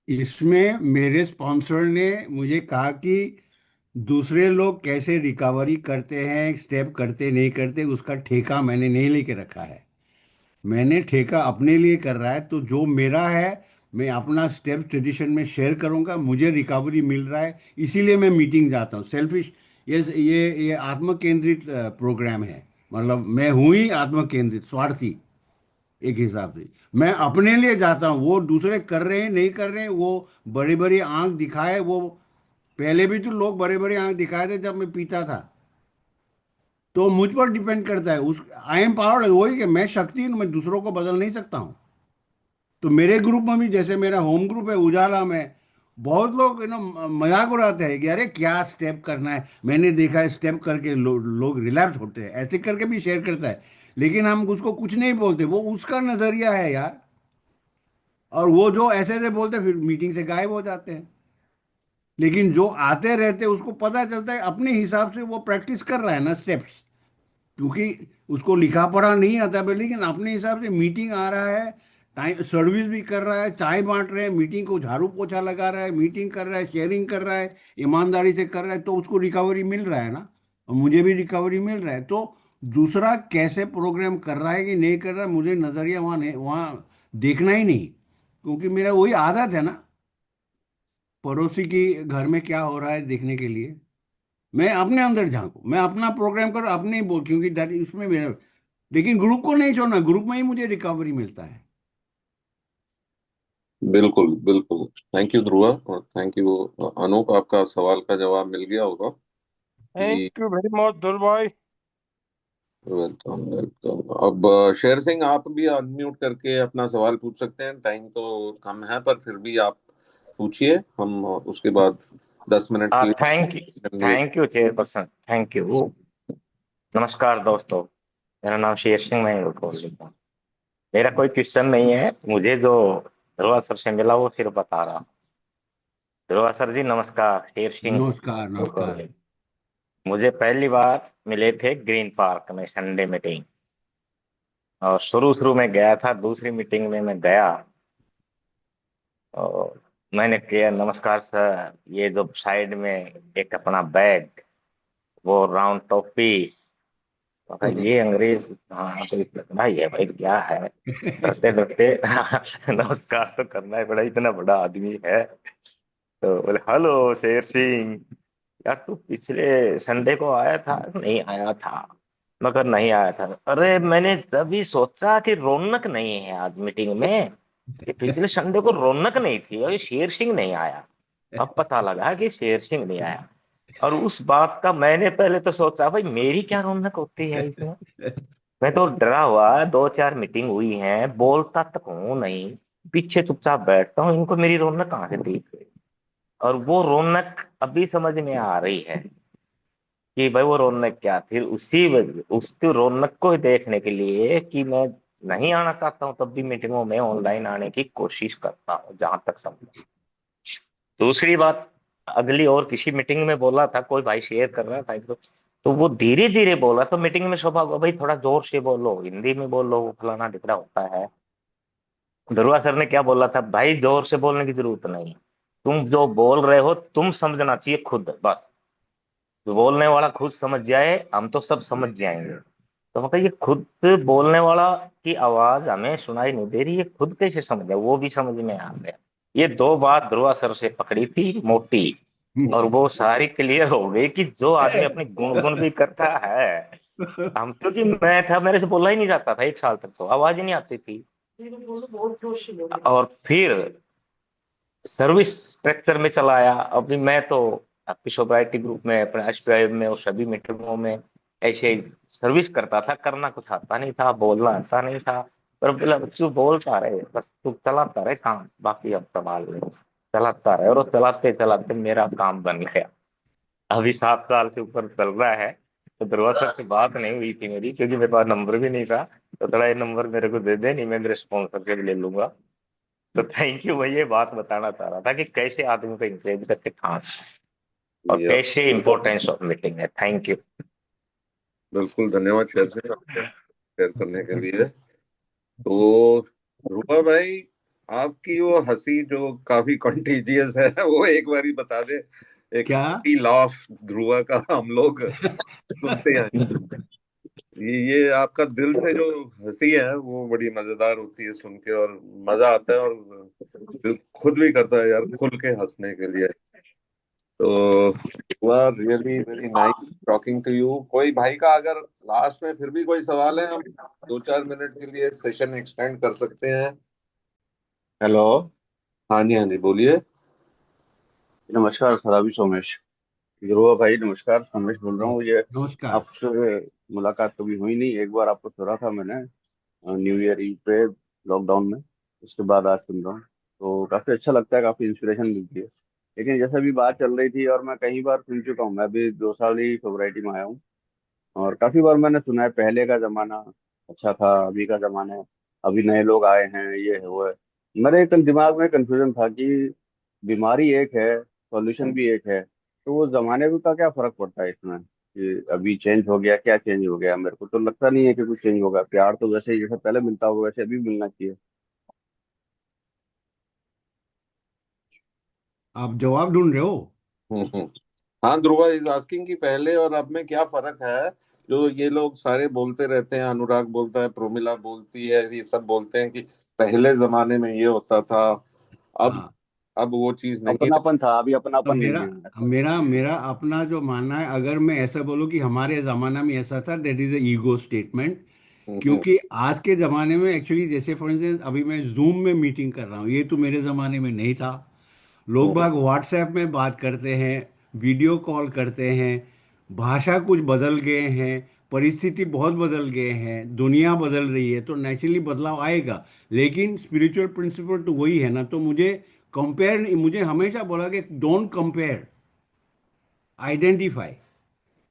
इसमें मेरे स्पॉन्सर ने मुझे कहा कि दूसरे लोग कैसे रिकवरी करते हैं, स्टेप करते नहीं करते, उसका ठेका मैंने नहीं लेके रखा है। मैंने ठेका अपने लिए कर रहा है, तो जो मेरा है मैं अपना स्टेप ट्रेडिशन में शेयर करूंगा। मुझे रिकवरी मिल रहा है, इसीलिए मैं मीटिंग जाता हूँ। सेल्फिश, ये आत्म केंद्रित प्रोग्राम है। मतलब मैं हूँ ही आत्म केंद्रित, स्वार्थी एक हिसाब से। मैं अपने लिए जाता हूँ, वो दूसरे कर रहे हैं नहीं कर रहे हैं, वो बड़ी बड़ी आंख दिखाए। वो पहले भी तो लोग बड़े बड़े आंख दिखाए थे जब मैं पीता था। तो मुझ पर डिपेंड करता है। उस आई एम पावर्ड, वही कि मैं शक्ति हूं, मैं दूसरों को बदल नहीं सकता हूँ। तो मेरे ग्रुप में भी, जैसे मेरा होम ग्रुप है उजाला में, बहुत लोग मजाक उड़ाते हैं कि अरे क्या स्टेप करना है। मैंने देखा है स्टेप करके लोग रिलैप्स होते हैं, ऐसे करके भी शेयर करता है। लेकिन हम उसको कुछ नहीं बोलते, वो उसका नजरिया है यार। और वो जो ऐसे ऐसे बोलते हैं, फिर मीटिंग से गायब हो जाते हैं। लेकिन जो आते रहते हैं उसको पता चलता है अपने हिसाब से वो प्रैक्टिस कर रहा है ना स्टेप्स। क्योंकि उसको लिखा पढ़ा नहीं आता है, लेकिन अपने हिसाब से मीटिंग आ रहा है, टाइम सर्विस भी कर रहा है, चाय बांट रहे हैं, मीटिंग को झाड़ू पोछा लगा रहा है, मीटिंग कर रहा है, शेयरिंग कर रहा है, ईमानदारी से कर रहा है, तो उसको रिकवरी मिल रहा है ना। और मुझे भी रिकवरी मिल रहा है। तो दूसरा कैसे प्रोग्राम कर रहा है कि नहीं कर रहा है, मुझे नजरिया वहाँ नहीं, वहाँ देखना ही नहीं। क्योंकि मेरा वही आदत है ना, पड़ोसी की घर में क्या हो रहा है देखने के लिए। मैं अपने अंदर झांकू, मैं अपना प्रोग्राम करूँ, अपने ही बोल, क्योंकि उसमें मेरा। लेकिन ग्रुप को नहीं छोड़ना, ग्रुप में ही मुझे रिकवरी मिलता है। बिल्कुल बिल्कुल। थैंक यू ध्रुव, और थैंक यू अनूप। आपका सवाल का जवाब मिल गया होगा थैंक कि यू वेरी मच ध्रुव भाई। Welcome welcome. अब शेर सिंह, आप भी अनम्यूट करके अपना सवाल पूछ सकते हैं। टाइम तो कम है, पर फिर भी आप पूछिए, हम उसके बाद 10 मिनट के लिए। Thank you chairperson, thank you. नमस्कार दोस्तों, मेरा नाम शेर सिंह, मैं बोल रहा हूँ। मेरा कोई क्वेश्चन नहीं है, मुझे जो ध्रुवा सर से मिला वो सिर्फ बता रहा हूँ। ध्रुवा सर जी नमस्कार, शेर सिंह नमस्कार नमस्कार। बोल। मुझे पहली बार मिले थे ग्रीन पार्क में संडे मीटिंग, और शुरू शुरू में गया था, दूसरी मीटिंग में मैं गया और मैंने किया नमस्कार सर, ये जो साइड में एक अपना बैग, वो राउंड टोपी, तो ये अंग्रेज, हाँ तो भाई है भाई क्या है, डरते डरते नमस्कार तो करना है बड़ा, इतना बड़ा आदमी है। तो बोले हेलो शेर सिंह, यार तू पिछले संडे को आया था? नहीं आया था। मगर नहीं आया था, अरे मैंने तभी सोचा कि रौनक नहीं है आज मीटिंग में, कि पिछले संडे को रौनक नहीं थी और ये शेर सिंह नहीं आया। अब पता लगा कि शेर सिंह नहीं आया। और उस बात का मैंने पहले तो सोचा भाई मेरी क्या रौनक होती है इसमें। मैं तो डरा हुआ, 2-4 मीटिंग हुई है, बोलता तक हूं नहीं, पीछे चुपचाप बैठता हूँ, इनको मेरी रौनक कहाँ से दिख गई। और वो रौनक अभी समझ में आ रही है कि भाई वो रौनक क्या थी। उसी वजह उसकी रौनक को देखने के लिए कि मैं नहीं आना चाहता हूँ, तब भी मीटिंगों में ऑनलाइन आने की कोशिश करता हूँ जहां तक संभव। दूसरी बात, अगली और किसी मीटिंग में बोला था, कोई भाई शेयर कर रहा था तो वो धीरे धीरे बोला, तो मीटिंग में स्वभाव हुआ, भाई थोड़ा जोर से बोलो, हिंदी में बोलो, वो फलाना दिख रहा होता है। ध्रुवा सर ने क्या बोला था, भाई जोर से बोलने की जरूरत नहीं, तुम जो बोल रहे हो तुम समझना चाहिए खुद, बस। जो बोलने वाला खुद समझ जाए हम तो सब समझ जाएंगे। तो मतलब ये खुद बोलने वाला की आवाज हमें सुनाई नहीं दे रही, ये खुद कैसे समझे, वो भी समझ में आ गया। ये दो बात ध्रुवा सर से पकड़ी थी मोटी, और वो सारी क्लियर हो गई कि जो आदमी अपनी गुणगुण भी करता है। हम, क्योंकि मैं था, मेरे से बोला ही नहीं जाता था 1 साल तक, तो आवाज ही नहीं आती थी। और फिर सर्विस स्ट्रक्चर में चला आया। अभी मैं तो आपकी सोसाइटी ग्रुप में, अपने एसपीआई में और सभी मीटिंगों में ऐसे ही सर्विस करता था, करना कुछ आता नहीं था, बोलना आता नहीं था। पर बोला तू बोलता रहे, बस तू चलाता रहे काम, बाकी अब संभाल ले। चलाता रहे, और चलाते चलाते मेरा काम बन गया। अभी 7 साल से ऊपर चल रहा है। तो ध्रुवा सर से बात नहीं हुई थी मेरी, क्योंकि मेरे पास नंबर भी नहीं था। तो थोड़ा ये नंबर मेरे को दे दे, नहीं मैं मेरे स्पॉन्सरशिप ले लूंगा। तो थैंक यू, मैं ये बात बताना चाह रहा था कि कैसे आदमी को इंकरेज करके कहाँ और या कैसे इंपॉर्टेंस ऑफ मीटिंग है। Thank you. बिल्कुल, धन्यवाद शेर से शेयर करने के लिए। तो ध्रुवा भाई, आपकी वो हंसी जो काफी कंटेजियस है, वो एक बारी बता दे। एक क्या? लाफ ध्रुवा का हम लोग सुनते हैं। ये आपका दिल से जो हंसी है वो बड़ी मजेदार होती है सुन के, और मजा आता है, और दिल खुद भी करता है यार खुल के हंसने के लिए। तो really very nice talking to you. कोई भाई का अगर लास्ट में फिर भी कोई सवाल है, हम 2-4 मिनट के लिए सेशन एक्सटेंड कर सकते हैं। हेलो, हाँ जी, हाँ जी, बोलिए। नमस्कार सर, अभी सोमेश। ध्रुव भाई नमस्कार, सोमेश बोल रहा हूँ। ये नमस्कार। आपसे मुलाकात कभी हुई नहीं, एक बार आपको सुना था मैंने न्यू ईयर ईव पे लॉकडाउन में, उसके बाद आज सुन रहा हूँ तो काफी अच्छा लगता है, काफी इंस्पिरेशन मिलती है। लेकिन जैसे अभी बात चल रही थी और मैं कई बार सुन चुका हूँ, मैं भी 2 साल ही सोसाइटी में आया हूँ और काफी बार मैंने सुना है पहले का जमाना अच्छा था, अभी का जमाना है, अभी नए लोग आए हैं, ये है वो है। मेरे एक दिमाग में कंफ्यूजन था कि बीमारी एक है, सॉल्यूशन भी एक है, तो वो जमाने का क्या फर्क पड़ता है इसमें कि अभी चेंज हो गया, क्या चेंज हो गया? मेरे को तो लगता नहीं है कि कुछ चेंज होगा, प्यार तो वैसे ही जैसे पहले मिलता होगा वैसे अभी भी मिलना चाहिए। आप जवाब ढूंढ रहे हो? हम्म। हाँ, ध्रुवा इज आस्किंग कि पहले और अब में क्या फर्क है। जो ये लोग सारे बोलते रहते हैं, अनुराग बोलता है, प्रोमिला बोलती है, ये सब बोलते हैं कि पहले जमाने में ये होता था, अब हाँ। अब वो चीज नहीं रही। अपनापन था, अभी तो अपनापन नहीं मेरा है ऐसा। मेरा मेरा अपना जो मानना है, अगर मैं ऐसा बोलूं कि हमारे जमाना में ऐसा था, that is a ego statement. Hmm. क्योंकि आज के ज़माने में एक्चुअली, जैसे फॉर इंस्टेंस अभी मैं जूम में मीटिंग कर रहा हूँ, ये तो मेरे ज़माने में नहीं था। लोग हम्म। बाग व्हाट्सएप में बात करते हैं, वीडियो कॉल करते हैं, भाषा कुछ बदल गए हैं, परिस्थिति बहुत बदल गए हैं, दुनिया बदल रही है, तो नेचुरली बदलाव आएगा। लेकिन स्पिरिचुअल प्रिंसिपल तो वही है ना। तो मुझे हमेशा बोला कि डोंट कंपेयर, आइडेंटिफाई।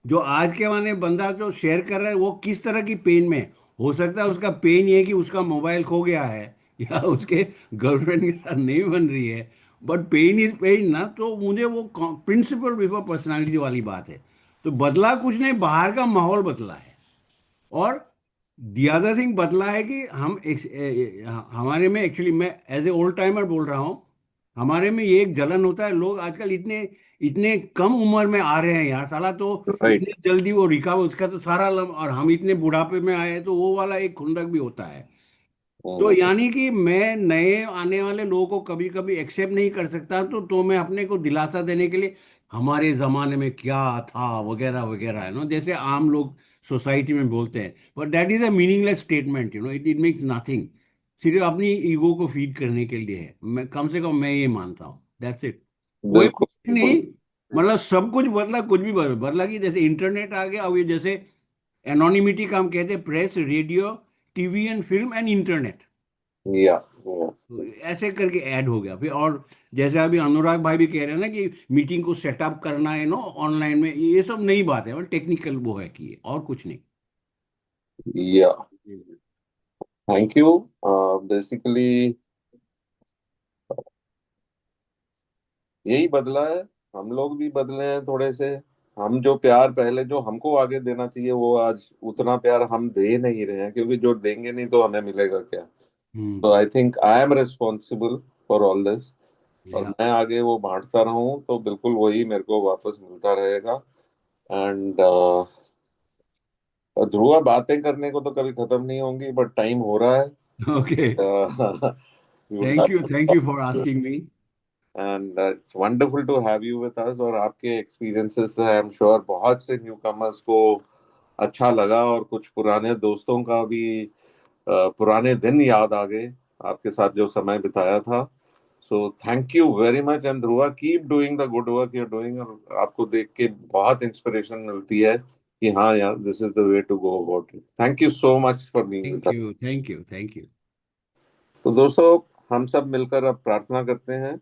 जो आज के वाले बंदा जो शेयर कर रहा है वो किस तरह की पेन में है। हो सकता है उसका पेन ये है कि उसका मोबाइल खो गया है या उसके गर्लफ्रेंड के साथ नहीं बन रही है। बट पेन इज पेन ना। तो मुझे वो प्रिंसिपल बिफोर पर्सनालिटी वाली बात है। तो बदला कुछ नहीं, बाहर का माहौल बदला है। और दी अदर थिंग बदला है कि हमारे में एक्चुअली, मैं एज ए ओल्ड टाइमर बोल रहा हूँ, हमारे में ये एक जलन होता है। लोग आजकल इतने इतने कम उम्र में आ रहे हैं यार, साला तो राइट। इतनी जल्दी वो रिकवर, उसका तो सारा और हम इतने बुढ़ापे में आए हैं, तो वो वाला एक खुंदक भी होता है। तो यानी कि मैं नए आने वाले लोगों को कभी कभी एक्सेप्ट नहीं कर सकता। तो मैं अपने को दिलासा देने के लिए हमारे जमाने में क्या था वगैरह वगैरह, जैसे आम लोग सोसाइटी में बोलते हैं। But that is a meaningless statement, it it means nothing. सिर्फ अपनी ईगो को फीड करने के लिए है। मैं कम से कम मैं ये मानता हूँ, दैट्स इट। कोई बिल्कुल नहीं, बिल्कुल। मतलब सब कुछ बदला, कुछ भी बदला कि जैसे इंटरनेट आ गया, अब ये जैसे एनोनिमिटी का हम कहते हैं, press, radio, TV and film and internet, या तो ऐसे करके ऐड हो गया फिर। और जैसे अभी अनुराग भाई भी कह रहे हैं ना कि मीटिंग को सेटअप करना है ऑनलाइन में, ये सब नई बात है, टेक्निकल वो है कि और कुछ नहीं। या थैंक यू। बेसिकली यही बदला है। हम लोग भी बदले हैं थोड़े से। हम जो प्यार पहले जो हमको आगे देना चाहिए, वो आज उतना प्यार हम दे नहीं रहे हैं, क्योंकि जो देंगे नहीं तो हमें मिलेगा क्या। हम्म। तो I think I am responsible for all this. और या मैं आगे वो बांटता रहूं तो बिल्कुल वही मेरे को वापस मिलता रहेगा। एंड ध्रुवा, बातें करने को तो कभी खत्म नहीं होंगी, बट टाइम हो रहा है। Okay. We would love thank you for asking me. And it's wonderful to have you with us. और आपके एक्सपीरियंसेस आई एम श्योर बहुत से न्यू कमर्स को अच्छा लगा, और कुछ पुराने दोस्तों का भी पुराने दिन याद आ गए, आपके साथ जो समय बिताया था। So thank you very much, and Dhruva keep doing the good work you are doing. और आपको देख के बहुत इंस्पिरेशन मिलती है कि हाँ यार, this is the way to go about it. Thank you so much for being with thank us. You, thank you, thank you. तो दोस्तों, हम सब मिलकर अब प्रार्थना करते हैं।